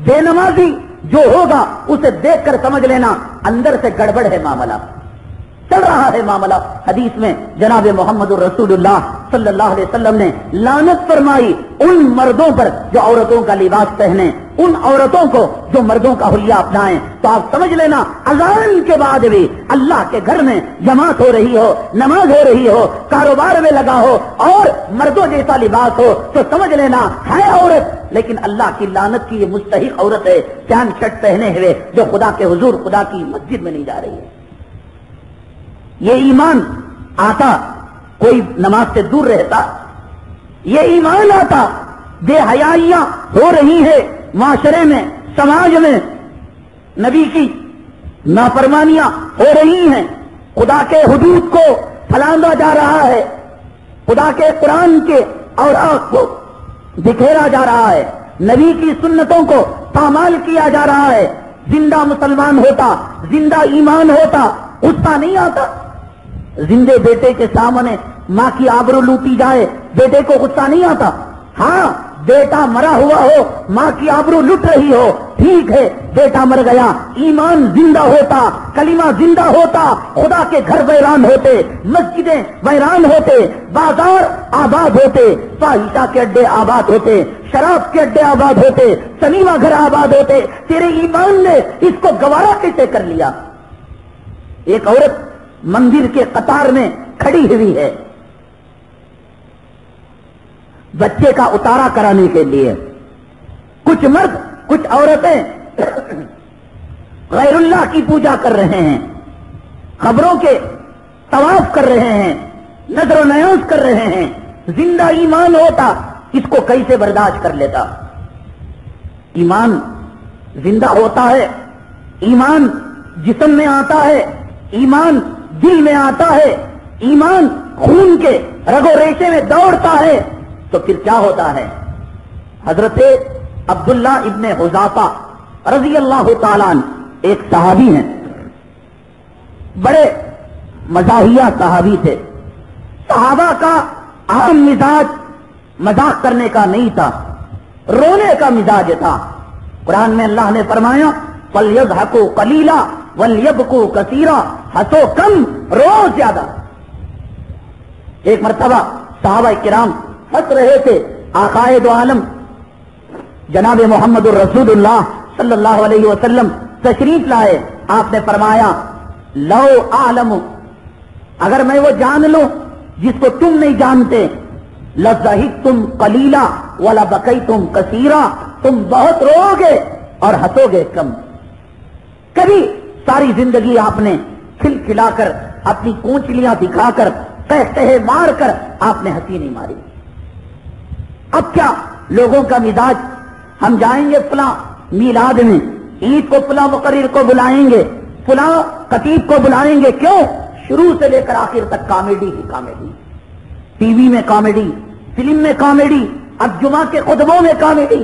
بے نمازی جو ہوگا اسے دیکھ کر سمجھ لینا اندر سے گڑبڑ ہے، معاملہ چل رہا ہے معاملہ۔ حدیث میں جناب محمد رسول اللہ صلی اللہ علیہ وسلم نے لعنت فرمائی ان مردوں پر جو عورتوں کا لباس پہنے، ان عورتوں کو جو مردوں کا حلیہ اپنائیں۔ تو آپ سمجھ لینا اذان کے بعد بھی اللہ کے گھر میں جماعت ہو رہی ہو، نماز ہو رہی ہو، کاروبار میں لگا ہو اور مردوں جیسا لباس ہو تو سمجھ لینا ہے عورت، لیکن اللہ کی لعنت کی یہ مستحق عورت ہے، پینٹ شرٹ پہنے ہوئے جو خدا کے حضور خدا کی مسجد میں نہیں جا رہی ہے۔ یہ ایمان آتا کوئی نماز سے دور رہتا، یہ ایمان آتا بے حیائیاں ہو رہی ہے معاشرے میں، سماج میں، نبی کی نافرمانیاں ہو رہی ہیں، خدا کے حدود کو پھلاندا جا رہا ہے، خدا کے قرآن کے اوراق کو بکھیرا جا رہا ہے، نبی کی سنتوں کو پامال کیا جا رہا ہے۔ زندہ مسلمان ہوتا، زندہ ایمان ہوتا، غصہ نہیں آتا؟ زندے بیٹے کے سامنے ماں کی آبرو لوٹی جائے، بیٹے کو غصہ نہیں آتا؟ ہاں، بیٹا مرا ہوا ہو، ماں کی آبرو لٹ رہی ہو، ٹھیک ہے، بیٹا مر گیا، ایمان زندہ ہوتا، کلمہ زندہ ہوتا، خدا کے گھر ویران ہوتے، مسجدیں ویران ہوتے، بازار آباد ہوتے، فاحشہ کے اڈے آباد ہوتے، شراب کے اڈے آباد ہوتے، سنیما گھر آباد ہوتے۔ تیرے ایمان نے اس کو گوارا کیسے کر لیا؟ ایک عورت مندر کے قطار میں کھڑی ہوئی ہے بچے کا اتارا کرانے کے لیے، کچھ مرد کچھ عورتیں غیر اللہ کی پوجا کر رہے ہیں، قبروں کے طواف کر رہے ہیں، نظر و نیاز کر رہے ہیں۔ زندہ ایمان ہوتا اس کو کیسے برداشت کر لیتا؟ ایمان زندہ ہوتا ہے، ایمان جسم میں آتا ہے، ایمان دل میں آتا ہے، ایمان خون کے رگ و ریشے میں دوڑتا ہے، تو پھر کیا ہوتا ہے؟ حضرت عبداللہ ابن حذافہ رضی اللہ تعالیٰ عنہ ایک صحابی ہیں، بڑے مزاحیہ صحابی تھے۔ صحابہ کا عام مزاج مذاق کرنے کا نہیں تھا، رونے کا مزاج تھا۔ قرآن میں اللہ نے فرمایا فَلْيَضْحَكُوا قَلِيلًا وَلْيَبْكُوا كَثِيرًا، ہنسو کم رو زیادہ۔ ایک مرتبہ صحابہ کرام ہنس رہے تھے، آقائے دو عالم جناب محمد الرسول اللہ صلی اللہ علیہ وسلم تشریف لائے۔ آپ نے فرمایا لو اعلم، اگر میں وہ جان لوں جس کو تم نہیں جانتے، لَضَحِكْتُمْ قَلِيلًا وَلَبَكَيْتُمْ كَثِيرًا، تم بہت رو گے اور ہنسو گے کم۔ کبھی ساری زندگی آپ نے کھل کھلا کر اپنی کونچلیاں دکھا کر قہقہے مار کر آپ نے ہنسی نہیں ماری۔ اب کیا لوگوں کا مزاج، ہم جائیں گے فلاں میلاد میں، عید کو فلاں مقرر کو بلائیں گے، فلاں خطیب کو بلائیں گے، کیوں؟ شروع سے لے کر آخر تک کامیڈی ہی کامیڈی، ٹی وی میں کامیڈی، فلم میں کامیڈی، اب جمعہ کے خطبوں میں کامیڈی،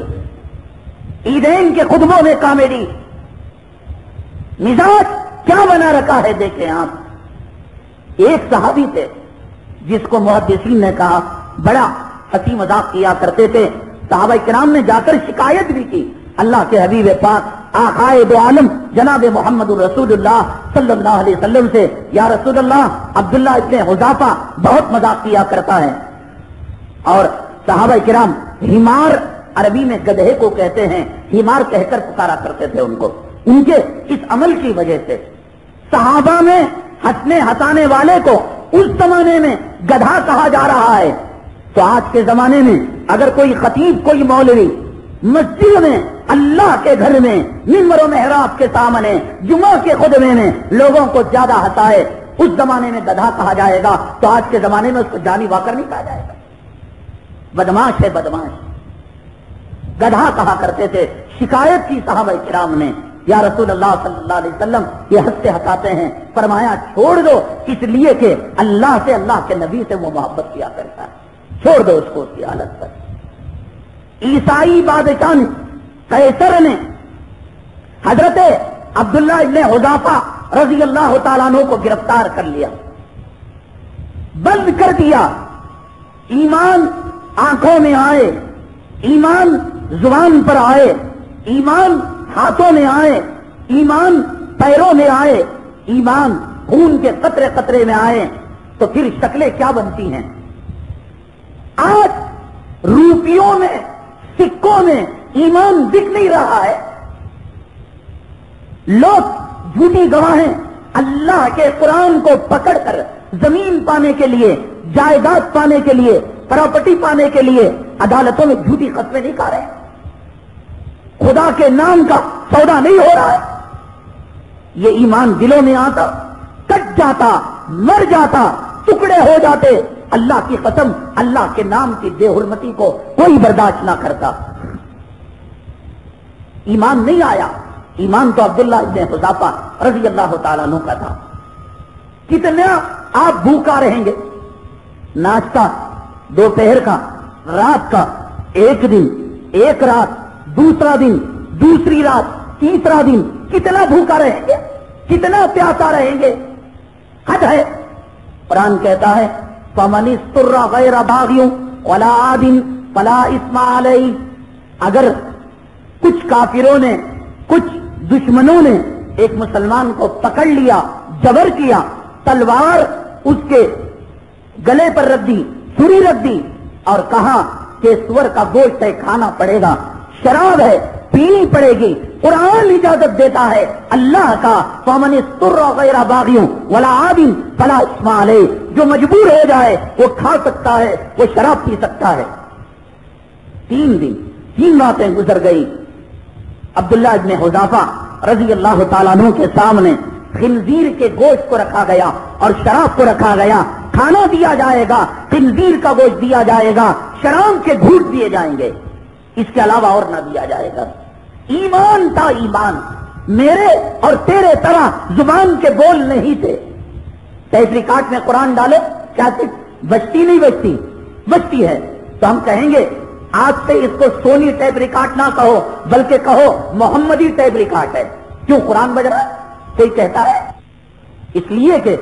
عیدین کے خطبوں میں کامیڈی۔ مزاج کیا بنا رکھا ہے دیکھیں آپ۔ ایک صحابی تھے جس کو محدثین نے کہا بڑا ہنسی مذاق کیا کرتے تھے، صحابہ کرام نے جا کر شکایت بھی کی اللہ کے حبیب پاک آقائے دو عالم جناب محمد رسول اللہ صلی اللہ علیہ وسلم سے، یا رسول اللہ عبداللہ ابن حذافہ بہت مذاق کیا کرتا ہے۔ اور صحابہ کرام ہمار، عربی میں گدھے کو کہتے ہیں، ہمار کہہ کر پکارا کرتے تھے ان کو، ان کے اس عمل کی وجہ سے۔ صحابہ میں ہنسنے ہنسانے والے کو اس زمانے میں گدھا کہا جا رہا ہے، تو آج کے زمانے میں اگر کوئی خطیب، کوئی مولوی مسجد میں، اللہ کے گھر میں، ممبر و محراب کے سامنے، جمعہ کے خطبے میں لوگوں کو زیادہ ہنسائے، اس زمانے میں گدھا کہا جائے گا تو آج کے زمانے میں اس کو جانی واکر نہیں کہا جائے گا. بدماش ہے بدماش. گدھا کہا کرتے تھے. شکایت کی صحابہ کرام نے، یا رسول اللہ صلی اللہ علیہ وسلم یہ ہنستے ہنساتے ہیں. فرمایا چھوڑ دو، اس لیے کہ اللہ سے، اللہ کے نبی سے وہ محبت کیا کرتا ہے. چھوڑ دو اس کو اس کی حالت پر. عیسائی بادشاہ نے، قیصر نے حضرت عبداللہ ابن حذافہ رضی اللہ تعالیٰ عنہ کو گرفتار کر لیا، بند کر دیا. ایمان آنکھوں میں آئے، ایمان زبان پر آئے، ایمان ہاتھوں میں آئے، ایمان پیروں میں آئے، ایمان خون کے قطرے قطرے میں آئے تو پھر شکلیں کیا بنتی ہیں. آج روپیوں میں، سکوں میں ایمان دکھ نہیں رہا ہے. لوگ جھوٹی گواہیں اللہ کے قرآن کو پکڑ کر زمین پانے کے لیے، جائیداد پانے کے لیے، پراپرٹی پانے کے لیے عدالتوں میں جھوٹی قسمیں نہیں کھا رہے ہیں. خدا کے نام کا سودا نہیں ہو رہا ہے. یہ ایمان دلوں میں آتا، کٹ جاتا، مر جاتا، ٹکڑے ہو جاتے. اللہ کی قسم، اللہ کے نام کی بے حرمتی کو کوئی برداشت نہ کرتا. ایمان نہیں آیا. ایمان تو عبداللہ ابن حذافہ رضی اللہ تعالیٰ عنہ کا تھا. کتنا آپ بھوکا رہیں گے؟ ناشتہ دوپہر کا، رات کا، ایک دن، ایک رات، دوسرا دن، دوسری رات، تیسرا دن، کتنا بھوکا رہیں گے؟ کتنا پیاسا رہیں گے؟ حد ہے. قرآن کہتا ہے فَمَنِ اسْتُرَّ غَيْرَ بَاغٍ وَلَا عَادٍ فَلَا إِثْمَ عَلَيْهِ. اگر کچھ کافروں نے، کچھ دشمنوں نے ایک مسلمان کو پکڑ لیا، جبر کیا، تلوار اس کے گلے پر رکھ دی، چھری رکھ دی اور کہا کہ سور کا گوشت ہے، کھانا پڑے گا، شراب ہے، پینی پڑے گی. قرآن اجازت دیتا ہے اللہ کا فَمَنِ اسْتُرَّ غَيْرَ بَاغٍ وَلَا عَادٍ فَلَا إِثْمَ عَلَيْهِ. جو مجبور ہو جائے وہ کھا سکتا ہے، وہ شراب پی سکتا ہے. 3 دن 3 راتیں گزر گئی. عبداللہ ابن حذافہ رضی اللہ تعالیٰ عنہ کے سامنے خنزیر کے گوشت کو رکھا گیا اور شراب کو رکھا گیا. کھانا دیا جائے گا، خنزیر کا گوشت دیا جائے گا، شراب کے گھونٹ دیے جائیں گے، اس کے علاوہ اور نہ دیا جائے گا. ایمان تھا ایمان. میرے اور تیرے طرح زبان کے بول نہیں تھے. ٹیپ ریکارڈ میں قرآن ڈالے، کیا بچتی نہیں بچتی؟ بچتی ہے. تو ہم کہیں گے آج سے اس کو سونی ٹیپ ریکارڈ نہ کہو، بلکہ کہو محمدی ٹیپ ریکارڈ ہے. کیوں قرآن بج رہا ہے؟ کوئی کہتا ہے اس لیے کہ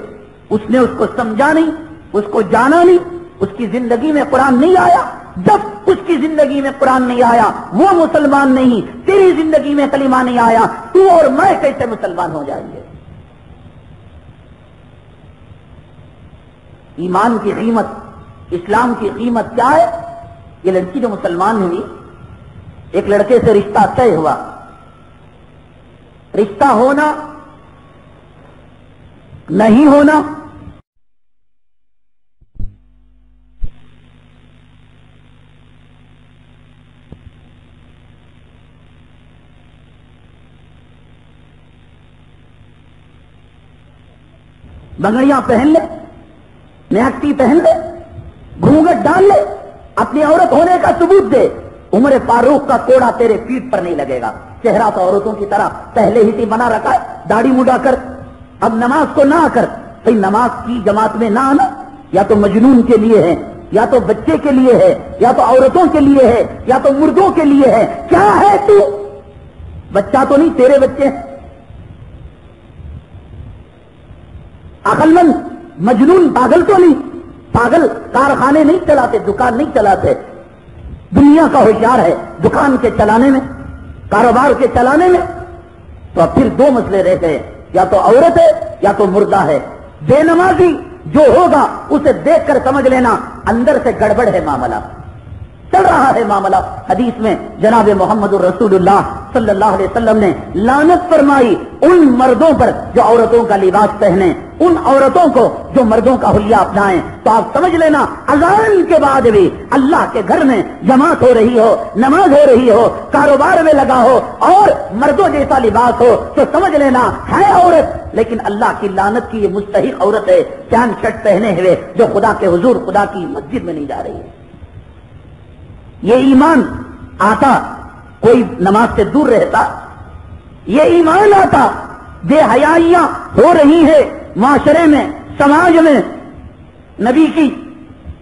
اس نے اس کو سمجھا نہیں، اس کو جانا نہیں، اس کی زندگی میں قرآن نہیں آیا. جب اس کی زندگی میں قرآن نہیں آیا وہ مسلمان نہیں. تیری زندگی میں کلمہ نہیں آیا، تو اور میں کیسے مسلمان ہو جائیں گے؟ ایمان کی قیمت، اسلام کی قیمت کیا ہے؟ یہ لڑکی جو مسلمان ہوئی، ایک لڑکے سے رشتہ طے ہوا. رشتہ ہونا نہیں ہونا بگڑیاں پہن لے، نیکٹی پہن لے، گھونگھٹ ڈال لے، اپنی عورت ہونے کا ثبوت دے. عمر فاروق کا کوڑا تیرے پیٹ پر نہیں لگے گا. چہرہ تو عورتوں کی طرح پہلے ہی بنا رکھا ہے، داڑھی مڈا کر. اب نماز کو نہ کر. بھئی نماز کی جماعت میں نہ آنا یا تو مجنون کے لیے ہے، یا تو بچے کے لیے ہے، یا تو عورتوں کے لیے ہے، یا تو مردوں کے لیے ہے. کیا ہے تو؟ بچہ تو نہیں، تیرے بچے ہیں. عقل مند، مجنون، پاگل تو نہیں. پاگل کارخانے نہیں چلاتے، دکان نہیں چلاتے. دنیا کا ہوشیار ہے دکان کے چلانے میں، کاروبار کے چلانے میں. تو اب پھر 2 مسئلے رہتے ہیں، یا تو عورت ہے یا تو مردہ ہے. بے نمازی جو ہوگا اسے دیکھ کر سمجھ لینا اندر سے گڑبڑ ہے، معاملہ چل رہا ہے. معاملہ حدیث میں جناب محمد الرسول اللہ صلی اللہ علیہ وسلم نے لعنت فرمائی ان مردوں پر جو عورتوں کا لباس پہنے، ان عورتوں کو جو مردوں کا حلیہ اپنائیں. تو آپ سمجھ لینا اذان کے بعد بھی اللہ کے گھر میں جماعت ہو رہی ہو، نماز ہو رہی ہو، کاروبار میں لگا ہو اور مردوں جیسا لباس ہو تو سمجھ لینا ہے عورت، لیکن اللہ کی لعنت کی یہ مستحق عورت ہے چاند شرٹ پہنے ہوئے جو خدا کے حضور خدا کی مسجد میں نہیں جا رہی ہے. یہ ایمان آتا کوئی نماز سے دور رہتا، یہ ایمان آتا بے حیائیاں ہو رہی ہے معاشرے میں، سماج میں، نبی کی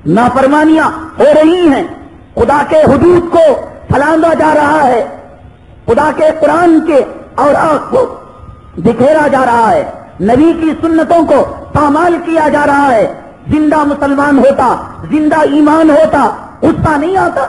نافرمانیاں ہو رہی ہیں، خدا کے حدود کو پھلاندا جا رہا ہے، خدا کے قرآن کے اور آنکھ کو بکھیرا جا رہا ہے، نبی کی سنتوں کو پامال کیا جا رہا ہے. زندہ مسلمان ہوتا، زندہ ایمان ہوتا، غصہ نہیں آتا؟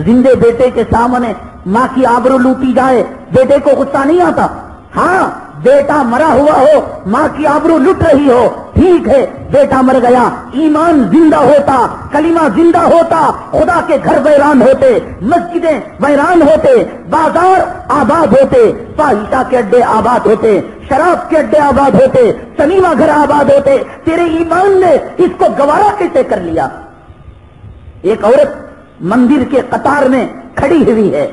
زندے بیٹے کے سامنے ماں کی آبرو لوٹی جائے، بیٹے کو غصہ نہیں آتا؟ ہاں، بیٹا مرا ہوا ہو، ماں کی آبرو لٹ رہی ہو، ٹھیک ہے، بیٹا مر گیا، ایمان زندہ ہوتا، کلمہ زندہ ہوتا، خدا کے گھر ویران ہوتے، مسجدیں ویران ہوتے، بازار آباد ہوتے، فاحشہ کے اڈے آباد ہوتے، شراب کے اڈے آباد ہوتے، سنیما گھر آباد ہوتے. تیرے ایمان نے اس کو گوارا کیسے کر لیا؟ ایک عورت مندر کے قطار میں کھڑی ہوئی ہے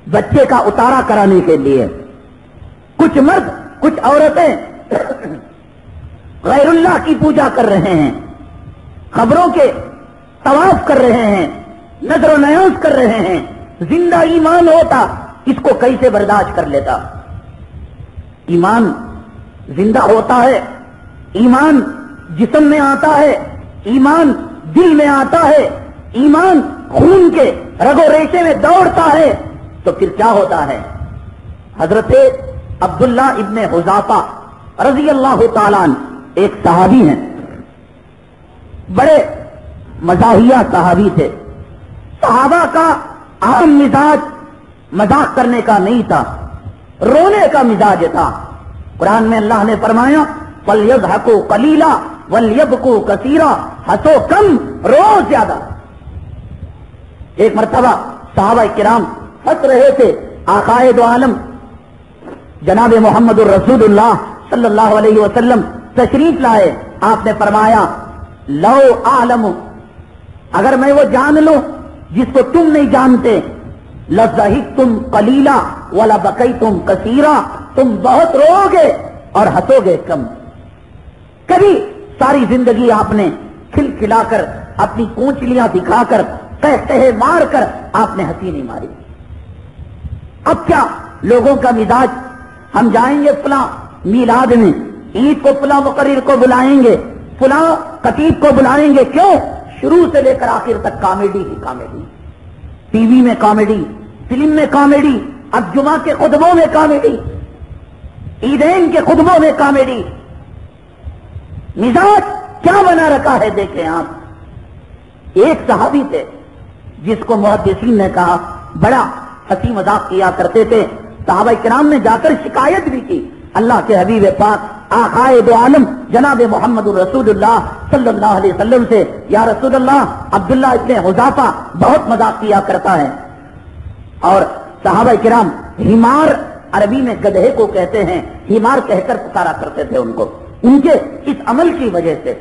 بچے کا اتارا کرانے کے لیے. کچھ مرد کچھ عورتیں غیر اللہ کی پوجا کر رہے ہیں، قبروں کے طواف کر رہے ہیں، نظر و نیاز کر رہے ہیں. زندہ ایمان ہوتا اس کو کیسے برداشت کر لیتا؟ ایمان زندہ ہوتا ہے، ایمان جسم میں آتا ہے، ایمان دل میں آتا ہے، ایمان خون کے رگ و ریشے میں دوڑتا ہے، تو پھر کیا ہوتا ہے؟ حضرت عبداللہ ابن حذافہ رضی اللہ تعالیٰ عنہ ایک صحابی ہیں، بڑے مزاحیہ صحابی تھے. صحابہ کا عام مزاج مذاق کرنے کا نہیں تھا، رونے کا مزاج تھا. قرآن میں اللہ نے فرمایا فَلْيَضْحَكُوا قَلِيلًا وَلْيَبْكُوا كَثِيرًا، ہنسو کم رو زیادہ. ایک مرتبہ صحابہ کرام ہنس رہے تھے، آقائے دو عالم جناب محمد الرسول اللہ صلی اللہ علیہ وسلم تشریف لائے. آپ نے فرمایا لو اعلم، اگر میں وہ جان لوں جس کو تم نہیں جانتے، لَضَحِكْتُمْ قَلِيلًا وَلَبَكَيْتُمْ كَثِيرًا، تم بہت رو گے اور ہنسو گے کم. کبھی ساری زندگی آپ نے کھل کھلا کر اپنی کونچلیاں دکھا کر کہتے مار کر آپ نے ہنسی نہیں ماری. اب کیا لوگوں کا مزاج، ہم جائیں گے فلاں میلاد میں، عید کو فلاں مقرر کو بلائیں گے، فلاں خطیب کو بلائیں گے. کیوں؟ شروع سے لے کر آخر تک کامیڈی ہی کامیڈی، ٹی وی میں کامیڈی، فلم میں کامیڈی، اب جمعہ کے خطبوں میں کامیڈی، عیدین کے خطبوں میں کامیڈی. مزاج کیا بنا رکھا ہے دیکھیں آپ. ایک صحابی تھے جس کو محدثین نے کہا بڑا ہنسی مذاق کیا کرتے تھے. صحابہ کرام نے جا کر شکایت بھی کی اللہ کے حبیب پاک آقائے دو عالم جناب محمد الرسول اللہ صلی اللہ علیہ وسلم سے، یا رسول اللہ عبداللہ ابن حذافہ بہت مذاق کیا کرتا ہے. اور صحابہ کرام ہمار، عربی میں گدھے کو کہتے ہیں، ہمار کہہ کر پکارا کرتے تھے ان کو. ان کے اس عمل کی وجہ سے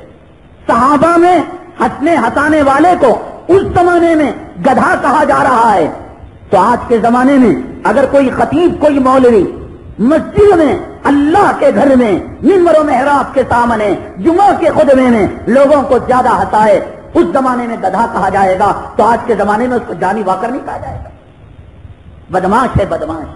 صحابہ میں ہنسنے ہنسانے والے کو اس زمانے میں گدھا کہا جا رہا ہے. تو آج کے زمانے میں اگر کوئی خطیب، کوئی مولوی مسجد میں، اللہ کے گھر میں، منبر و محراب کے سامنے، جمعہ کے خطبے میں لوگوں کو زیادہ ہنسائے، اس زمانے میں گدھا کہا جائے گا تو آج کے زمانے میں اس کو جانی واکر نہیں کہا جائے گا. بدماش ہے بدماش.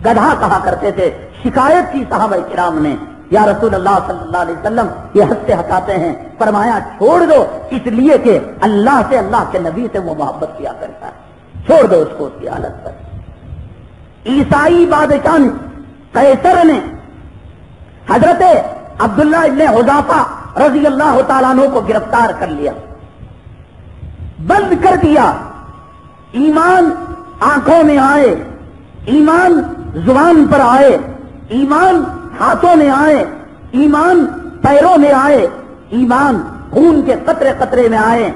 گدھا کہا کرتے تھے. شکایت کی صحابہ کرام نے، یا رسول اللہ صلی اللہ علیہ وسلم یہ ہنستے ہنساتے ہیں. فرمایا چھوڑ دو، اس لیے کہ اللہ سے، اللہ کے نبی سے وہ محبت کیا کرتا ہے، چھوڑ دو اس کو اس کی حالت پر. عیسائی بادشاہ قیصر نے حضرت عبداللہ ابن حذافہ رضی اللہ تعالیٰ عنہ کو گرفتار کر لیا، بند کر دیا. ایمان آنکھوں میں آئے، ایمان زبان پر آئے، ایمان ہاتھوں میں آئے، ایمان پیروں میں آئے، ایمان خون کے قطرے قطرے میں آئے،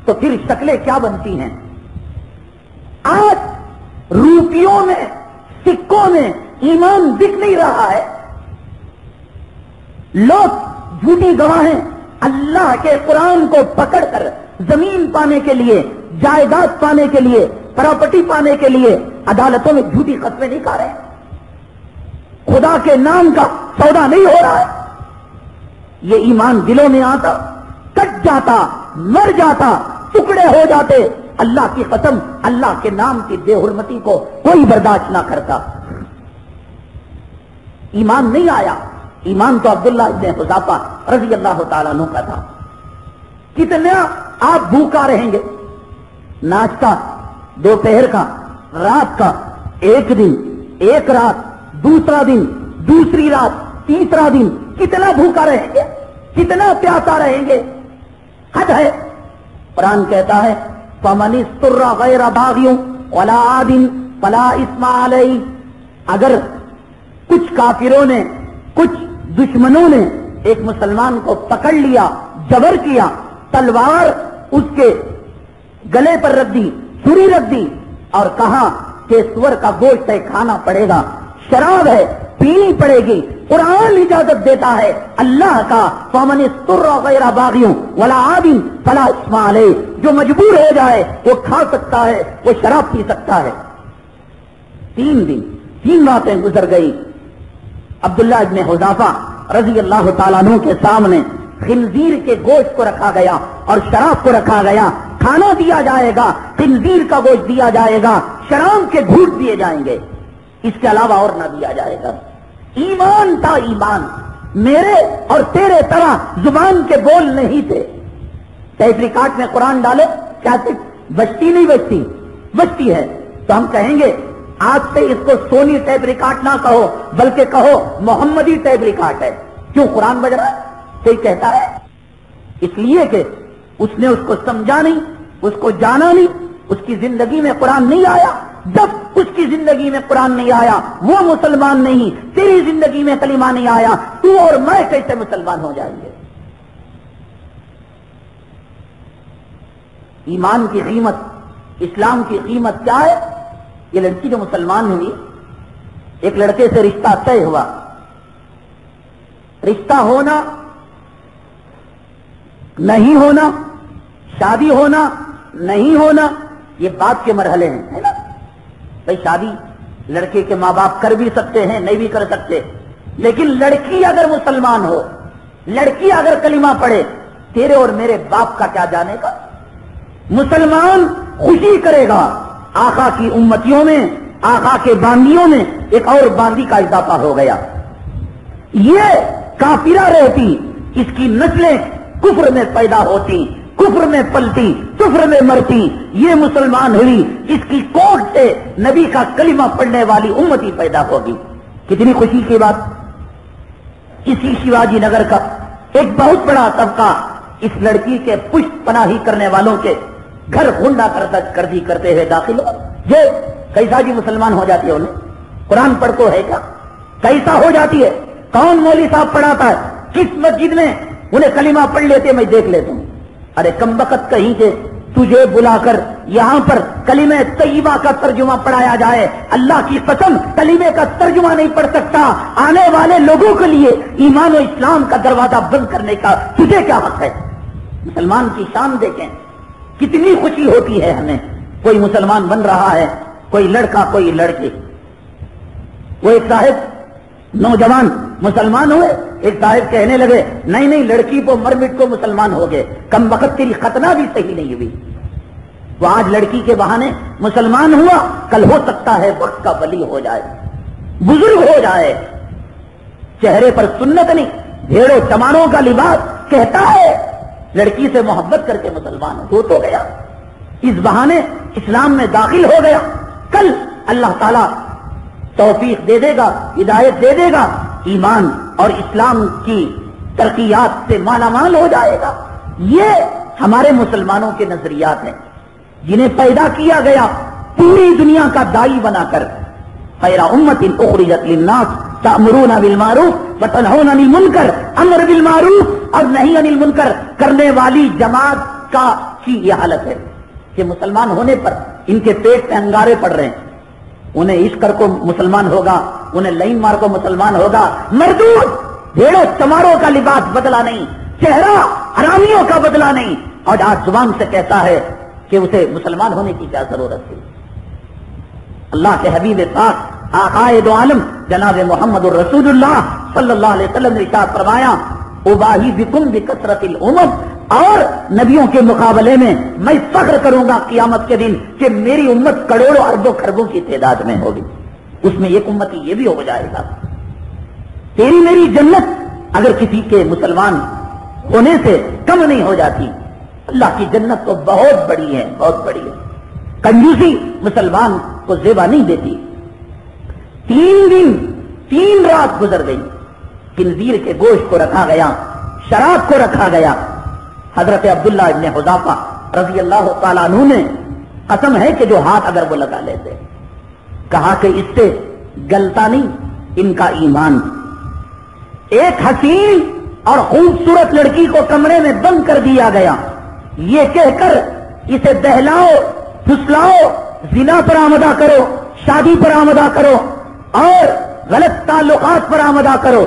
تو پھر شکلیں کیا بنتی ہیں؟ آج روپیوں میں سکوں میں ایمان دکھ نہیں رہا ہے. لوگ جھوٹی گواہیں اللہ کے قرآن کو پکڑ کر زمین پانے کے لیے، جائیداد پانے کے لیے، پراپرٹی پانے کے لیے عدالتوں میں جھوٹی قسمیں نہیں کھا رہے ہیں. خدا کے نام کا سودا نہیں ہو رہا ہے. یہ ایمان دلوں میں آتا، کٹ جاتا، مر جاتا، ٹکڑے ہو جاتے. اللہ کی قسم، اللہ کے نام کی بے حرمتی کو کوئی برداشت نہ کرتا. ایمان نہیں آیا. ایمان تو عبداللہ ابن حذافہ رضی اللہ تعالیٰ عنہ کا تھا. کتنا آپ بھوکا رہیں گے؟ ناشتہ دوپہر کا، رات کا، ایک دن، ایک رات، دوسرا دن، دوسری رات، تیسرا دن، کتنا بھوکا رہیں گے؟ کتنا پیاسا رہیں گے؟ حد ہے. قرآن کہتا ہے فَمَنِ اسْتُرَّ غَيْرَ بَاغٍ وَلَا عَادٍ فَلَا إِثْمَ عَلَيْهِ. اگر کچھ کافروں نے، کچھ دشمنوں نے ایک مسلمان کو پکڑ لیا، جبر کیا، تلوار اس کے گلے پر رکھ دی، چھری رکھ دی اور کہا کہ سور کا گوشت ہے، کھانا پڑے گا، شراب ہے، پینی پڑے گی. قرآن اجازت دیتا ہے اللہ کا فَمَنِ اسْتُرَّ غَيْرَ بَاغٍ وَلَا عَادٍ فَلَا إِثْمَ عَلَيْهِ. جو مجبور ہو جائے وہ کھا سکتا ہے، وہ شراب پی سکتا ہے. 3 دن 3 راتیں گزر گئی. عبداللہ ابن حذافہ رضی اللہ تعالیٰ عنہ کے سامنے خنزیر کے گوشت کو رکھا گیا اور شراب کو رکھا گیا. کھانا دیا جائے گا، خنزیر کا گوشت دیا جائے گا، شراب کے گھونٹ دیے جائیں گے، اس کے علاوہ اور نہ دیا جائے گا. ایمان تھا ایمان. میرے اور تیرے طرح زبان کے بول نہیں تھے. ٹیپ ریکارڈ میں قرآن ڈالے، کیا بچتی نہیں بچتی؟ بچتی ہے. تو ہم کہیں گے آج سے اس کو سونی ٹیپ ریکارڈ نہ کہو بلکہ کہو محمدی ٹیپ ریکارڈ ہے. کیوں قرآن بج رہا ہے؟ کوئی کہتا ہے اس لیے کہ اس نے اس کو سمجھا نہیں، اس کو جانا نہیں، اس کی زندگی میں قرآن نہیں آیا. جب اس کی زندگی میں قرآن نہیں آیا وہ مسلمان نہیں. تیری زندگی میں کلمہ نہیں آیا، تو اور میں کیسے مسلمان ہو جائیں گے؟ ایمان کی قیمت، اسلام کی قیمت کیا ہے؟ یہ لڑکی جو مسلمان ہوئی، ایک لڑکے سے رشتہ طے ہوا. رشتہ ہونا، نہیں ہونا، شادی ہونا، نہیں ہونا، یہ بات کے مرحلے ہیں، ہے نا؟ بھائی شادی لڑکے کے ماں باپ کر بھی سکتے ہیں، نہیں بھی کر سکتے، لیکن لڑکی اگر مسلمان ہو، لڑکی اگر کلمہ پڑھے، تیرے اور میرے باپ کا کیا جانے کا؟ مسلمان خوشی کرے گا. آقا کی امتیوں میں، آقا کے باندیوں میں ایک اور باندی کا اضافہ ہو گیا. یہ کافرہ رہتی، اس کی نسلیں کفر میں پیدا ہوتی، کفر میں پلتی، کفر میں مرتی. یہ مسلمان ہوئی، اس کی کوٹ سے نبی کا کلمہ پڑھنے والی امتی پیدا ہوگی. کتنی خوشی کی بات. اسی شیواجی نگر کا ایک بہت بڑا طبقہ اس لڑکی کے پشت پناہی کرنے والوں کے گھر غنڈہ گردی کرتے ہوئے داخل ہو. یہ کیسا جی مسلمان ہو جاتی ہے؟ انہیں قرآن پڑھتے ہے کیا؟ کیسا ہو جاتی ہے؟ کون مولوی صاحب پڑھاتا ہے؟ کس مسجد میں انہیں کلمہ پڑھ لیتے؟ میں دیکھ لیتا ہوں. ارے کمبخت کہیں کہ تجھے بلا کر یہاں پر کلمہ طیبہ کا ترجمہ پڑھایا جائے. اللہ کی قسم کلمے کا ترجمہ نہیں پڑھ سکتا. آنے والے لوگوں کے لیے ایمان و اسلام کا دروازہ بند کرنے کا تجھے کیا حق ہے؟ مسلمان کی شان دیکھیں، کتنی خوشی ہوتی ہے ہمیں. کوئی مسلمان بن رہا ہے، کوئی لڑکا، کوئی لڑکی. وہ ایک صاحب نوجوان مسلمان ہوئے، ایک صاحب کہنے لگے نہیں نہیں لڑکی کو مر مٹ کو مسلمان ہو گئے، کم وقت تیری ختنہ بھی صحیح نہیں ہوئی. وہ آج لڑکی کے بہانے مسلمان ہوا، کل ہو سکتا ہے وقت کا ولی ہو جائے، بزرگ ہو جائے. چہرے پر سنت نہیں، بھیڑوں چمانوں کا لباس کہتا ہے لڑکی سے محبت کر کے مسلمان ہو تو گیا، اس بہانے اسلام میں داخل ہو گیا. کل اللہ تعالیٰ توفیق دے دے گا، ہدایت دے دے گا، ایمان اور اسلام کی ترقیات سے مالا مال ہو جائے گا. یہ ہمارے مسلمانوں کے نظریات ہیں جنہیں پیدا کیا گیا پوری دنیا کا دائی بنا کر. خیر امت اخرجت للناس تأمرون بالمعروف وتنہون عن المنکر. امر بالمعروف اور نہیں عن المنکر کرنے والی جماعت کی یہ حالت ہے کہ مسلمان ہونے پر ان کے پیٹ پہ انگارے پڑ رہے ہیں، انہیں عشقر کو مسلمان ہوگا، انہیں لائن مار کو مسلمان ہوگا، مردود بھیڑوں چماروں کا لباس بدلا نہیں، چہرہ حرامیوں کا بدلا نہیں، اور آج زبان سے کہتا ہے کہ اسے مسلمان ہونے کی کیا ضرورت تھی۔ اللہ کے حبیب پاک آقائے دو عالم جناب محمد الرسول اللہ صلی اللہ علیہ وسلم نے ارشاد فرمایا اباہی بکم بکثرت الامم، اور نبیوں کے مقابلے میں میں فخر کروں گا قیامت کے دن کہ میری امت کروڑوں اربوں خربوں کی تعداد میں ہوگی، اس میں ایک امتی یہ بھی ہو جائے گا۔ تیری میری جنت اگر کسی کے مسلمان ہونے سے کم نہیں ہو جاتی، اللہ کی جنت تو بہت بڑی ہے، بہت بڑی ہے۔ کنجوسی مسلمان کو زیبا نہیں دیتی۔ 3 دن 3 رات گزر گئی، خنزیر کے گوشت کو رکھا گیا، شراب کو رکھا گیا۔ حضرت عبداللہ ابن حذافہ رضی اللہ تعالیٰ عنہ نے قسم ہے کہ جو ہاتھ اگر وہ لگا لیتے، کہا کہ اس سے گلتا نہیں ان کا ایمان۔ ایک حسین اور خوبصورت لڑکی کو کمرے میں بند کر دیا گیا، یہ کہہ کر اسے دہلاؤ پھسلاؤ، زنا پر آمدہ کرو، شادی پر آمدہ کرو اور غلط تعلقات پر آمدہ کرو۔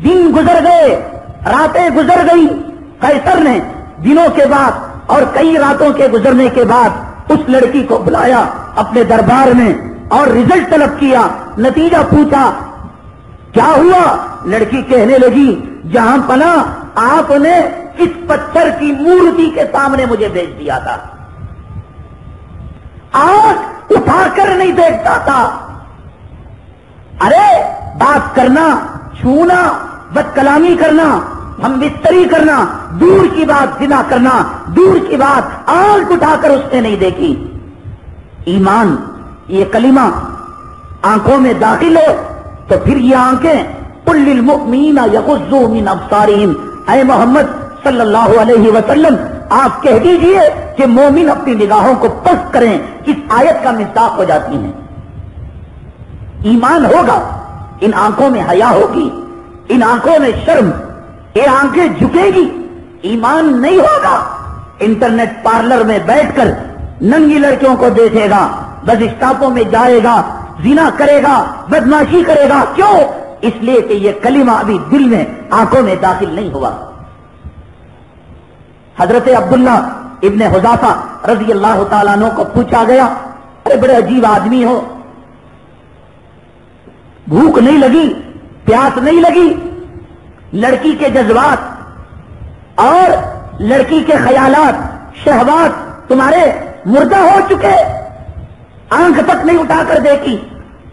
دن گزر گئے، راتیں گزر گئی، قیصر نے دنوں کے بعد اور کئی راتوں کے گزرنے کے بعد اس لڑکی کو بلایا اپنے دربار میں اور رزلٹ طلب کیا، نتیجہ پوچھا کیا ہوا؟ لڑکی کہنے لگی جہاں پناہ آپ نے اس پتھر کی مورتی کے سامنے مجھے بھیج دیا تھا، آنکھ اٹھا کر نہیں دیکھتا تھا۔ ارے بات کرنا، چھونا، بد کلامی کرنا، ہم بستری کرنا دور کی بات، زنا کرنا دور کی بات، آنکھ اٹھا کر اس نے نہیں دیکھی۔ ایمان یہ کلمہ آنکھوں میں داخل ہو تو پھر یہ آنکھیں قل للمؤمنین یغضوا من ابصارہم، اے محمد صلی اللہ علیہ وسلم آپ کہہ دیجئے کہ مومن اپنی نگاہوں کو پست کریں، اس آیت کا مصداق ہو جاتی ہیں۔ ایمان ہوگا، ان آنکھوں میں حیا ہوگی، ان آنکھوں میں شرم، یہ آنکھیں جھکے گی۔ ایمان نہیں ہوگا، انٹرنیٹ پارلر میں بیٹھ کر ننگی لڑکیوں کو دیکھے گا، بس اسٹاپوں میں جائے گا، زنا کرے گا، بدماشی کرے گا۔ کیوں؟ اس لیے کہ یہ کلمہ ابھی دل میں، آنکھوں میں داخل نہیں ہوا۔ حضرت عبداللہ ابن حذافہ رضی اللہ تعالیٰ عنہ کو پوچھا گیا ارے بڑے عجیب آدمی ہو، بھوک نہیں لگی، پیاس نہیں لگی، لڑکی کے جذبات اور لڑکی کے خیالات، شہوات تمہارے مردہ ہو چکے، آنکھ تک نہیں اٹھا کر دیکھی۔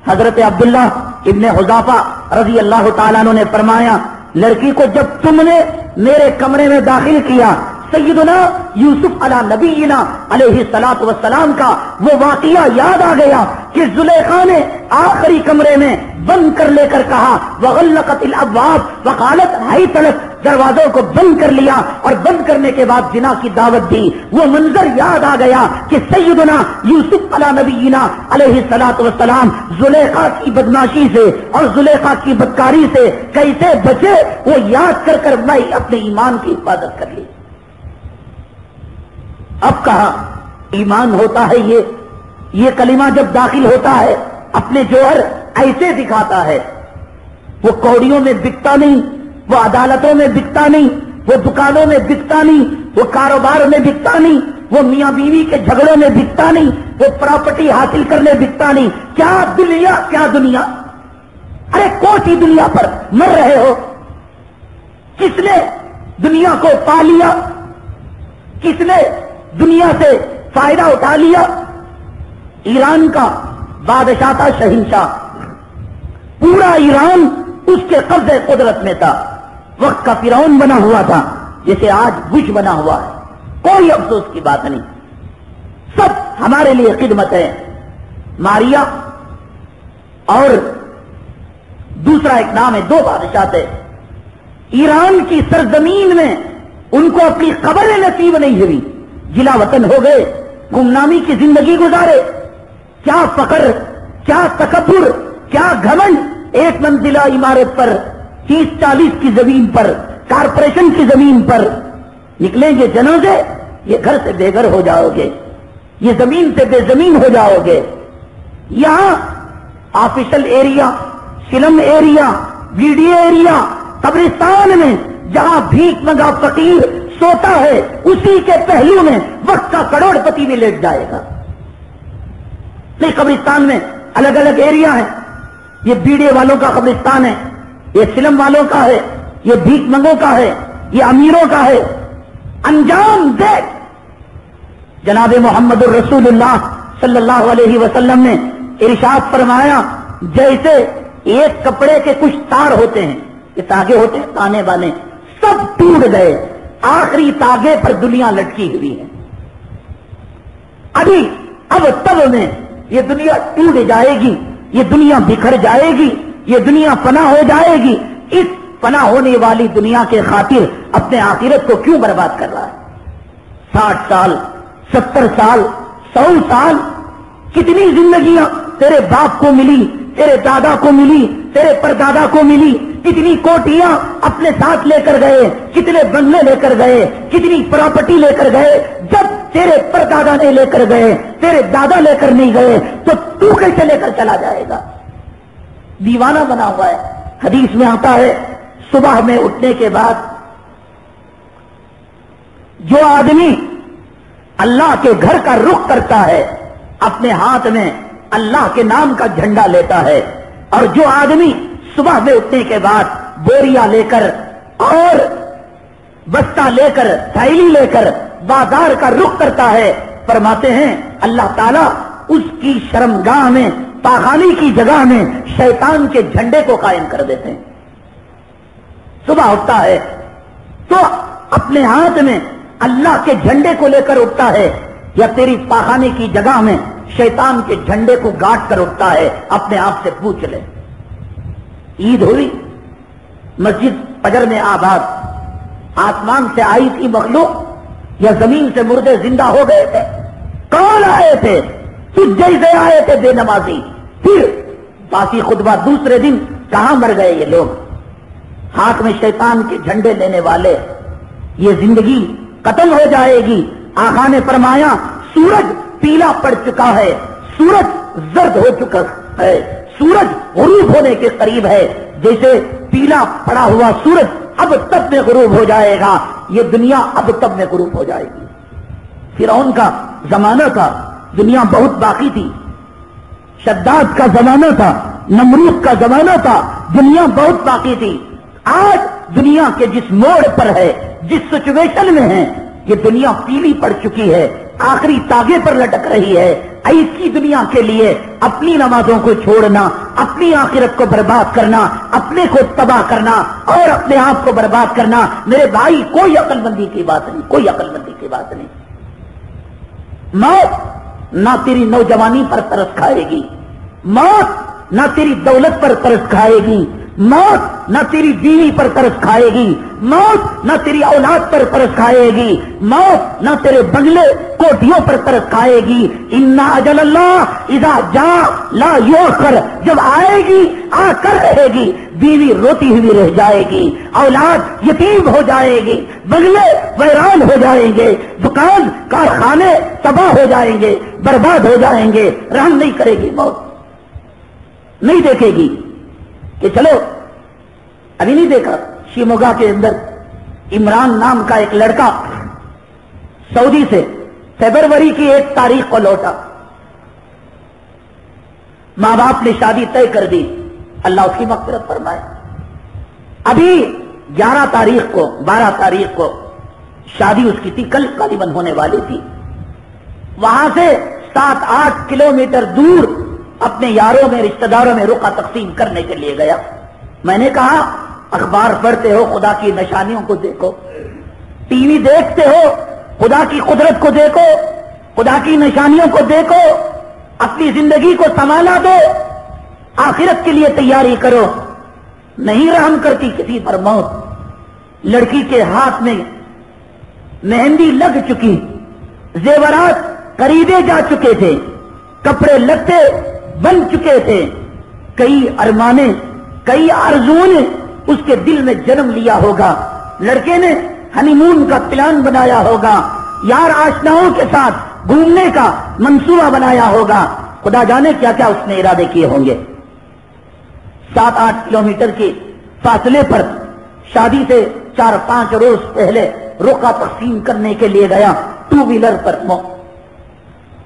حضرت عبداللہ ابن حذافہ رضی اللہ تعالیٰ عنہ نے فرمایا لڑکی کو جب تم نے میرے کمرے میں داخل کیا، سیدنا یوسف علی نبینا علیہ الصلوۃ والسلام کا وہ واقعہ یاد آ گیا کہ زلیخا نے آخری کمرے میں بند کر لے کر کہا وغلقت الابواب وقالت ہیت لک، دروازوں کو بند کر لیا اور بند کرنے کے بعد زنا کی دعوت دی۔ وہ منظر یاد آ گیا کہ سیدنا یوسف علی نبینا علیہ الصلوۃ والسلام زلیخا کی بدماشی سے اور زلیخا کی بدکاری سے کیسے بچے، وہ یاد کر کر میں اپنے ایمان کی حفاظت کر لی۔ اب کہا ایمان ہوتا ہے یہ کلمہ جب داخل ہوتا ہے اپنے جوہر ایسے دکھاتا ہے، وہ کوڑیوں میں بکتا نہیں، وہ عدالتوں میں بکتا نہیں، وہ دکانوں میں بکتا نہیں، وہ کاروبار میں بکتا نہیں، وہ میاں بیوی کے جھگڑوں میں بکتا نہیں، وہ پراپرٹی حاصل کرنے بکتا نہیں۔ کیا دنیا، کیا دنیا، ارے کوسی دنیا پر مر رہے ہو۔ کس نے دنیا کو پا لیا؟ کس نے دنیا سے فائدہ اٹھا لیا؟ ایران کا بادشاہ تھا، شہنشاہ، پورا ایران اس کے قبضے قدرت میں تھا، وقت کا فرعون بنا ہوا تھا جسے آج بش بنا ہوا ہے، کوئی افسوس کی بات نہیں، سب ہمارے لیے خدمت ہے۔ ماریا اور دوسرا ایک نام ہے، 2 بادشاہ تھے ایران کی سرزمین میں، ان کو اپنی قبر نصیب نہیں ہوئی، جلا وطن ہو گئے، گمنامی کی زندگی گزارے۔ کیا فخر، کیا تکبر، کیا گھمنڈ، 1 منزلہ عمارت پر، 30-40 کی زمین پر، کارپوریشن کی زمین پر نکلیں گے جنازے، یہ گھر سے بے گھر ہو جاؤ گے، یہ زمین سے بے زمین ہو جاؤ گے. یہاں official area, film area, video area, قبرستان میں جہاں بھیک منگا فقیر سوتا ہے اسی کے پہلو میں وقت کا کروڑ پتی بھی لیٹ جائے گا. نہیں، قبرستان میں الگ الگ ایریا ہے. یہ بیڑے والوں کا قبرستان ہے، یہ فلم والوں کا ہے، یہ بھیک منگوں کا ہے، یہ امیروں کا ہے. انجام دیکھ. جناب محمد الرسول اللہ صلی اللہ علیہ وسلم نے ارشاد فرمایا جیسے ایک کپڑے کے کچھ تار ہوتے ہیں، یہ تاگے ہوتے ہیں تانے والے، سب ٹوٹ گئے، آخری تاگے پر دنیا لٹکی ہوئی ہے. اب تب میں یہ دنیا ٹوٹ جائے گی، یہ دنیا بکھر جائے گی، یہ دنیا فنا ہو جائے گی. اس فنا ہونے والی دنیا کے خاطر اپنے آخرت کو کیوں برباد کر رہا ہے؟ 60 سال، 70 سال، 100 سال، کتنی زندگیاں تیرے باپ کو ملی، تیرے دادا کو ملی، تیرے پردادا کو ملی، کتنی کوٹیاں اپنے ساتھ لے کر گئے، کتنے بنگلے لے کر گئے، کتنی پراپرٹی لے کر گئے. جب تیرے پردادا نے لے کر گئے، تیرے دادا لے کر نہیں گئے تو کیسے لے کر چلا جائے گا؟ دیوانہ بنا ہوا ہے. حدیث میں آتا ہے صبح میں اٹھنے کے بعد جو آدمی اللہ کے گھر کا رخ کرتا ہے اپنے ہاتھ میں اللہ کے نام کا جھنڈا لیتا ہے، اور جو آدمی صبح میں اٹھنے کے بعد بوریا لے کر اور بستہ لے کر تھیلی لے کر بازار کا رخ کرتا ہے، فرماتے ہیں اللہ تعالیٰ اس کی شرمگاہ میں پاخانے کی جگہ میں شیطان کے جھنڈے کو قائم کر دیتے ہیں. صبح اٹھتا ہے تو اپنے ہاتھ میں اللہ کے جھنڈے کو لے کر اٹھتا ہے یا تیری پاخانے کی جگہ میں شیطان کے جھنڈے کو گاٹ کر اٹھتا ہے؟ اپنے آپ سے پوچھ لے. عید ہوئی، مسجد فجر میں آباد، آسمان سے آئی تھی مخلوق یا زمین سے مردے زندہ ہو گئے تھے؟ کون آئے تھے؟ تجھ جیسے آئے تھے بے نمازی. پھر باقی خطبہ دوسرے دن کہاں مر گئے یہ لوگ؟ ہاتھ میں شیطان کے جھنڈے لینے والے. یہ زندگی ختم ہو جائے گی. آقا نے فرمایا سورج پیلا پڑ چکا ہے، سورج زرد ہو چکا ہے، سورج غروب ہونے کے قریب ہے. جیسے پیلا پڑا ہوا سورج اب تب میں غروب ہو جائے گا، یہ دنیا اب تب میں غروب ہو جائے گی. فرعون کا زمانہ تھا، دنیا بہت باقی تھی. شداد کا زمانہ تھا، نمرود کا زمانہ تھا، دنیا بہت باقی تھی. آج دنیا کے جس موڑ پر ہے، جس سچویشن میں ہے، یہ دنیا پیلی پڑ چکی ہے، آخری تاگے پر لٹک رہی ہے. ایسی دنیا کے لیے اپنی نمازوں کو چھوڑنا، اپنی آخرت کو برباد کرنا، اپنے کو تباہ کرنا اور اپنے آپ کو برباد کرنا، میرے بھائی کوئی عقل مندی کی بات نہیں، کوئی عقل مندی کی بات نہیں. موت نہ تیری نوجوانی پر ترس کھائے گی، موت نہ تیری دولت پر ترس کھائے گی، موت نہ تیری بیوی پر ترس کھائے گی، موت نہ تیری اولاد پر ترس کھائے گی، موت نہ تیرے بنگلے کوٹھیوں پر ترس کھائے گی. ان اجل اللہ اذا جاء لا یؤخر، جب آئے گی آ کر رہے گی. بیوی روتی ہوئی رہ جائے گی، اولاد یتیم ہو جائے گی، بنگلے ویران ہو جائیں گے، دکان کارخانے تباہ ہو جائیں گے، برباد ہو جائیں گے. رحم نہیں کرے گی موت، نہیں دیکھے گی کہ چلو ابھی نہیں دیکھا. شیموگا کے اندر عمران نام کا ایک لڑکا سعودی سے فیبروری کی 1 تاریخ کو لوٹا. ماں باپ نے شادی طے کر دی، اللہ اس کی مغفرت فرمائے. ابھی 11 تاریخ کو 12 تاریخ کو شادی اس کی تھی، کل غالباً ہونے والی تھی. وہاں سے 7-8 کلومیٹر دور اپنے یاروں میں رشتہ داروں میں رقعہ تقسیم کرنے کے لیے گیا. میں نے کہا اخبار پڑھتے ہو خدا کی نشانیوں کو دیکھو، ٹی وی دیکھتے ہو خدا کی قدرت کو دیکھو، خدا کی نشانیوں کو دیکھو، اپنی زندگی کو سنبھالا دو، آخرت کے لیے تیاری کرو. نہیں رحم کرتی کسی پر موت. لڑکی کے ہاتھ میں مہندی لگ چکی، زیورات خریدے جا چکے تھے، کپڑے لتے بن چکے تھے، کئی ارمانے کئی آرزوؤں نے اس کے دل میں جنم لیا ہوگا. لڑکے نے ہنی مون کا پلان بنایا ہوگا، یار آشناؤں کے ساتھ گھومنے کا منصوبہ بنایا ہوگا، خدا جانے کیا کیا اس نے ارادے کیے ہوں گے۔ 7-8 کلومیٹر کے فاصلے پر شادی سے 4-5 روز پہلے رقعہ تقسیم کرنے کے لیے گیا، 2 ویلر پر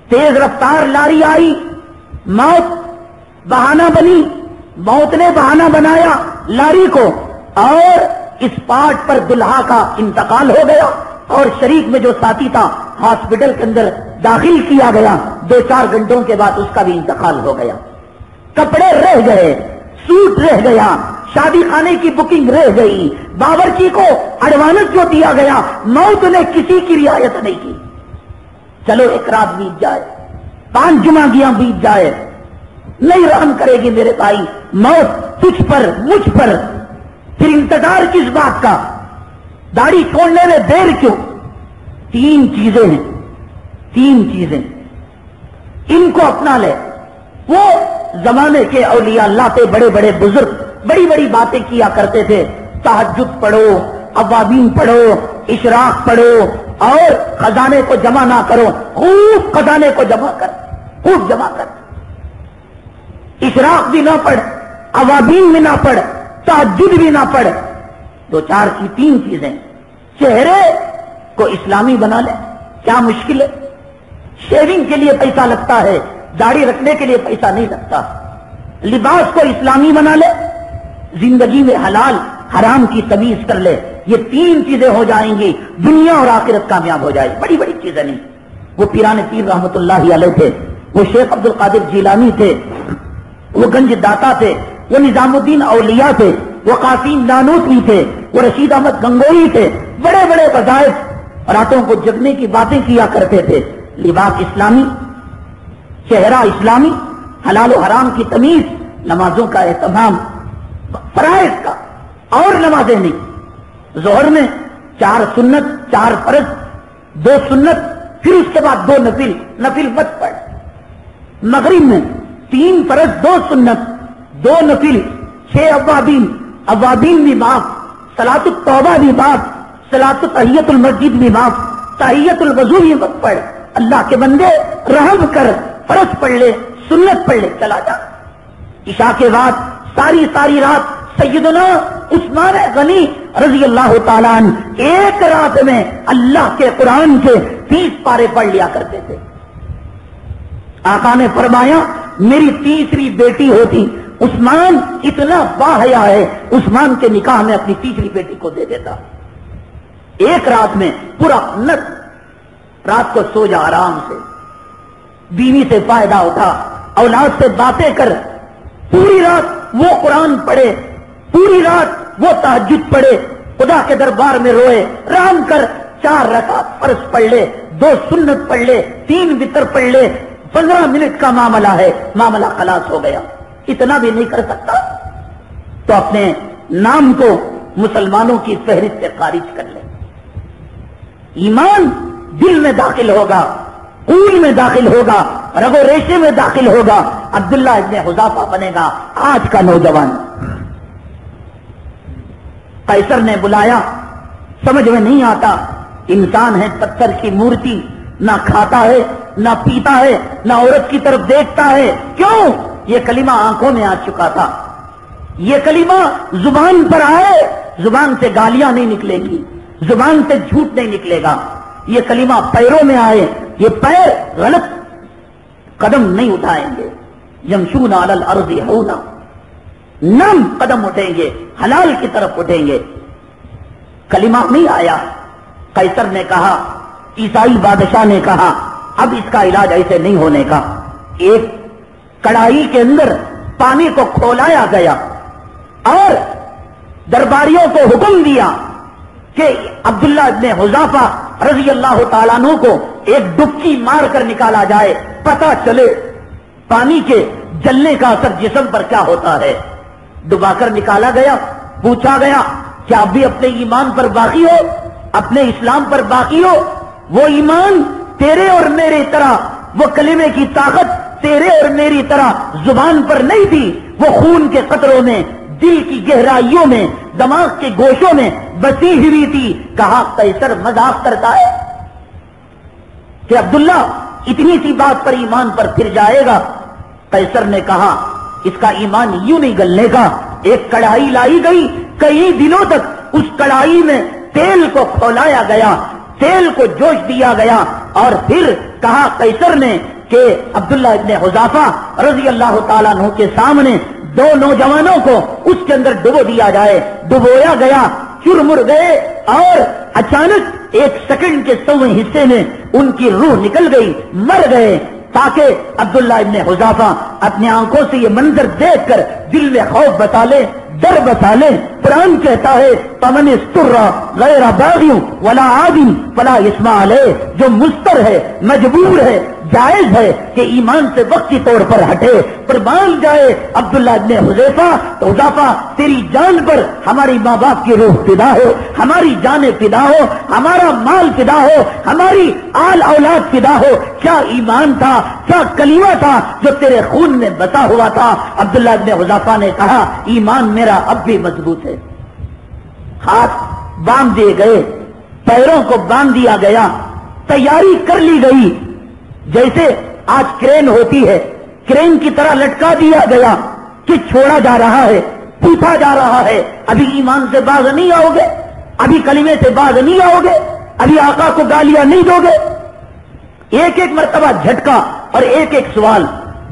تیز رفتار لاری آئی، موت بہانہ بنی، موت نے بہانہ بنایا لاری کو، اور اسپاٹ پر دلہا کا انتقال ہو گیا، اور شریک میں جو ساتھی تھا ہاسپٹل کے اندر داخل کیا گیا، 2-4 گھنٹوں کے بعد اس کا بھی انتقال ہو گیا۔ کپڑے رہ گئے، سوٹ رہ گیا، شادی خانے کی بکنگ رہ گئی، باورچی کو ایڈوانس جو دیا گیا، موت نے کسی کی رعایت نہیں کی۔ چلو ایک رات بیت جائے، 5 جمعگیاں بیت جائے، نہیں رحم کرے گی میرے بھائی موت تجھ پر مجھ پر، پھر انتظار کس بات کا؟ داڑھی چھوڑنے میں دیر کیوں؟ 3 چیزیں ہیں، 3 چیزیں ان کو اپنا لے۔ وہ زمانے کے اولیاء اللہ تھے، بڑے بڑے بزرگ بڑی بڑی باتیں کیا کرتے تھے، تہجد پڑھو، اوابین پڑھو، اشراق پڑھو، اور خزانے کو جمع نہ کرو، خوب خزانے کو جمع کر، خوب جمع کر، اشراق بھی نہ پڑھ، اوابین بھی نہ پڑھ، تہجد بھی نہ پڑھ، 2-4 کی 3 چیزیں۔ چہرے کو اسلامی بنا لے، کیا مشکل ہے؟ شیونگ کے لیے پیسہ لگتا ہے، داڑھی رکھنے کے لیے پیسہ نہیں لگتا۔ لباس کو اسلامی بنا لے، زندگی میں حلال حرام کی تمیز کر لے، یہ 3 چیزیں ہو جائیں گی، دنیا اور آخرت کامیاب ہو جائے۔ بڑی بڑی چیزیں نہیں۔ وہ پیران پیر رحمت اللہ علیہ تھے، وہ شیخ عبد القادر جیلانی تھے، وہ گنج داتا تھے، وہ نظام الدین اولیاء تھے، وہ قاسم نانوتوی تھے، وہ رشید احمد گنگوئی تھے، بڑے بڑے وظائف، راتوں کو جگنے کی باتیں کیا کرتے تھے۔ لباس اسلامی، چہرہ اسلامی، حلال و حرام کی تمیز، نمازوں کا اہتمام، فرائض کا، اور نمازیں نہیں۔ ظہر میں 4 سنت، 4 فرض، 2 سنت، پھر اس کے بعد 2 نفل، نفل مت پڑھ۔ مغرب میں 3 فرض، 2 سنت، 2 نفل، 6 اوابین، اوابین بھی معاف، صلاۃ التوبہ بھی معاف، صلاۃ تحیۃ المسجد بھی معاف، تحیۃ الوضو بھی مت پڑھ۔ اللہ کے بندے رحم کر، فرض پڑھ لے، سنت پڑھ لے، چلا جا۔ عشاء کے بعد ساری رات سیدنا عثمان غنی رضی اللہ تعالیٰ عنہ ایک رات میں اللہ کے قرآن کے 30 پارے پڑھ لیا کرتے تھے۔ آقا نے فرمایا میری تیسری بیٹی ہوتی، عثمان اتنا باحیا ہے، عثمان کے نکاح میں اپنی تیسری بیٹی کو دے دیتا۔ ایک رات میں پورا نت، رات کو سو جا آرام سے، بیوی سے فائدہ اٹھا، اولاد سے باتیں کر، پوری رات وہ قرآن پڑھے، پوری رات وہ تہجد پڑھے، خدا کے دربار میں روئے، رام کر، 4 رکعت فرض پڑھ لے، 2 سنت پڑھ لے، 3 وتر پڑھ لے، 15 منٹ کا معاملہ ہے، معاملہ خلاص ہو گیا۔ اتنا بھی نہیں کر سکتا تو اپنے نام کو مسلمانوں کی فہرست سے خارج کر لے۔ ایمان دل میں داخل ہوگا، خون میں داخل ہوگا، رگو ریشے میں داخل ہوگا، عبداللہ ابن حذافہ بنے گا آج کا نوجوان۔ قیصر نے بلایا، سمجھ میں نہیں آتا، انسان ہے پتھر کی مورتی، نہ کھاتا ہے نہ پیتا ہے نہ عورت کی طرف دیکھتا ہے، کیوں؟ یہ کلمہ آنکھوں میں آ چکا تھا، یہ کلمہ زبان پر آئے، زبان سے گالیاں نہیں نکلے گی، زبان سے جھوٹ نہیں نکلے گا، یہ کلمہ پیروں میں آئے، یہ پیر غلط قدم نہیں اٹھائیں گے، یمشون علی الارض ہونا، نرم قدم اٹھیں گے، حلال کی طرف اٹھیں گے۔ کلمہ نہیں آیا، قیصر نے کہا، عیسائی بادشاہ نے کہا اب اس کا علاج ایسے نہیں ہونے کا۔ ایک کڑاہی کے اندر پانی کو کھولایا گیا اور درباریوں کو حکم دیا کہ عبداللہ ابن حذافہ رضی اللہ تعالیٰ عنہ کو ایک ڈبکی مار کر نکالا جائے، پتہ چلے پانی کے جلنے کا اثر جسم پر کیا ہوتا ہے۔ ڈبا کر نکالا گیا، پوچھا گیا کیا اب بھی اپنے ایمان پر باقی ہو، اپنے اسلام پر باقی ہو؟ وہ ایمان تیرے اور میری طرح، وہ کلمے کی طاقت تیرے اور میری طرح زبان پر نہیں تھی، وہ خون کے قطروں میں، دل کی گہرائیوں میں، دماغ کے گوشوں میں بسی ہوئی تھی۔ کہا قیصر مذاق کرتا ہے کہ عبداللہ اتنی سی بات پر ایمان پر پھر جائے گا؟ قیصر نے کہا اس کا ایمان یوں نہیں گلنے کا. ایک کڑھائی لائی گئی، کئی دنوں تک اس کڑھائی میں تیل کو کھولایا گیا، تیل کو جوش دیا گیا، اور پھر کہا قیصر نے کہ عبداللہ ابن حذافہ رضی اللہ تعالیٰ عنہ کے سامنے دو نوجوانوں کو اس کے اندر ڈبو دیا جائے. ڈبویا گیا، چرمر گئے، اور اچانک ایک سیکنڈ کے 100ویں حصے میں ان کی روح نکل گئی، مر گئے، تاکہ عبداللہ ابن حذافہ اپنی آنکھوں سے یہ منظر دیکھ کر دل میں خوف بسا لے، ڈر بسا لے. قرآن کہتا ہے فمن اضطر غیر باغ ولا عاد فلا اثم علیہ، جو مضطر ہے، مجبور ہے، جائز ہے کہ ایمان سے وقتی طور پر ہٹے، پر مان جائے عبداللہ ابن حذافہ تیری جان پر ہماری ماں باپ کی روح فدا ہو، ہماری جانیں فدا ہو، ہمارا مال فدا ہو، ہماری آل اولاد فدا ہو. کیا ایمان تھا، کیا کلمہ تھا جو تیرے خون میں بسا ہوا تھا. عبداللہ ابن حذافہ نے کہا ایمان میرا اب بھی مضبوط ہے. ہاتھ باندھ دیے گئے، پیروں کو باندھ دیا گیا، تیاری کر لی گئی، جیسے آج کرین ہوتی ہے، کرین کی طرح لٹکا دیا گیا کہ چھوڑا جا رہا ہے، پوچھا جا رہا ہے ابھی ایمان سے باز نہیں آؤ گے، ابھی کلمے سے باز نہیں آؤ گے، ابھی آقا کو گالیاں نہیں دو گے. ایک ایک مرتبہ جھٹکا اور ایک ایک سوال.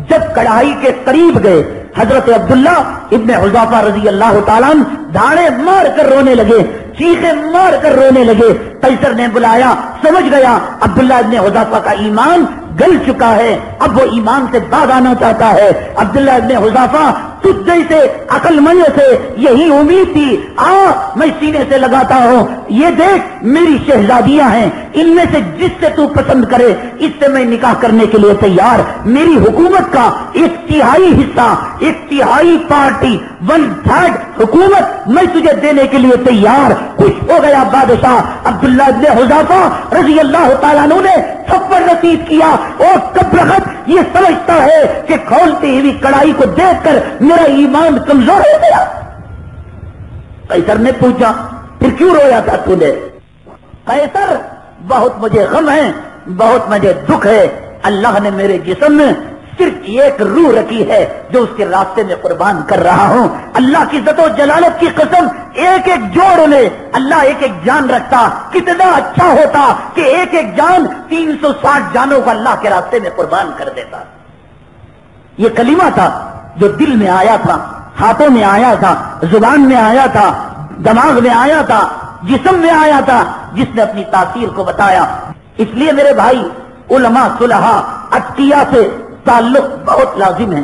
جب کڑھائی کے قریب گئے حضرت عبداللہ ابن حذافہ رضی اللہ تعالیٰ عنہ دھاڑے مار کر رونے لگے، چیخے مار کر رونے لگے. قیصر نے بلایا، سمجھ گیا عبداللہ ابن حذافہ کا ایمان گل چکا ہے، اب وہ ایمان سے باز آنا چاہتا ہے. عبداللہ ابن حذافہ تجھ جیسے عقل مند سے یہی امید تھی، میں سینے سے لگاتا ہوں، یہ دیکھ میری شہزادیاں ہیں، ان میں سے جس سے تو پسند کرے اس سے میں نکاح کرنے کے لیے تیار. میری حکومت کا 1/3 حصہ، 1/3 پارٹی، 1/3 حکومت میں تجھے دینے کے لیے تیار. خوش ہو گیا بادشاہ. عبداللہ ابن حذافہ رضی اللہ تعالیٰ عنہ نے سفر رسید کیا، اور کب رخت یہ سمجھتا ہے کہ کھولتی ہوئی کڑائی کو دیکھ کر میرا ایمان کمزور ہو گیا. قیصر نے پوچھا پھر کیوں رویا تھا تو نے؟ قیصر بہت مجھے غم ہے، بہت مجھے دکھ ہے. اللہ نے میرے جسم میں صرف ایک روح رکھی ہے جو اس کے راستے میں قربان کر رہا ہوں. اللہ کی عزت و جلالت کی قسم، ایک ایک جوڑ لے اللہ ایک ایک جان رکھتا، کتنا اچھا ہوتا کہ ایک ایک جان 360 جانوں کو اللہ کے راستے میں قربان کر دیتا. یہ کلمہ تھا جو دل میں آیا تھا، ہاتھوں میں آیا تھا، زبان میں آیا تھا، دماغ میں آیا تھا، جسم میں آیا تھا، جس نے اپنی تاثیر کو بتایا. اس لیے میرے بھائی علماء صلحاء اتقیاء سے تعلق بہت لازم ہے.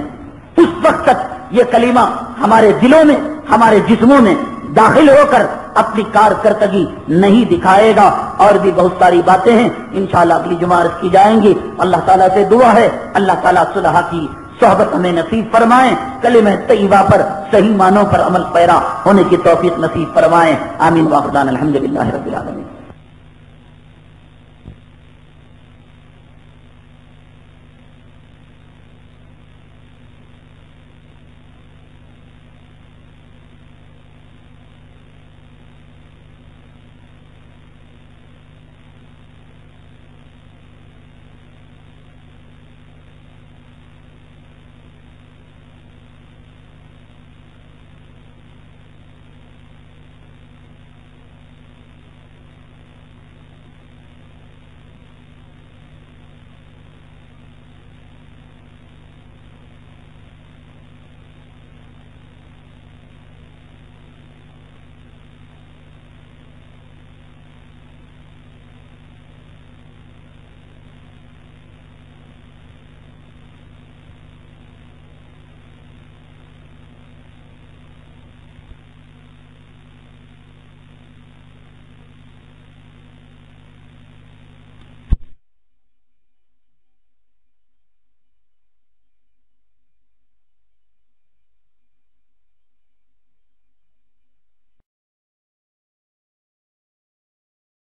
اس وقت تک یہ کلمہ ہمارے دلوں میں، ہمارے جسموں میں داخل ہو کر اپنی کارکردگی نہیں دکھائے گا. اور بھی بہت ساری باتیں ہیں انشاءاللہ اگلی جمعہ عرض کی جائیں گی. اللہ تعالیٰ سے دعا ہے اللہ تعالیٰ صلحاء کی صحبت ہمیں نصیب فرمائیں، کلمہ طیبہ پر صحیح معنوں پر عمل پیرا ہونے کی توفیق نصیب فرمائیں. آمین. واخر دعوانا الحمدللہ رب العالمین.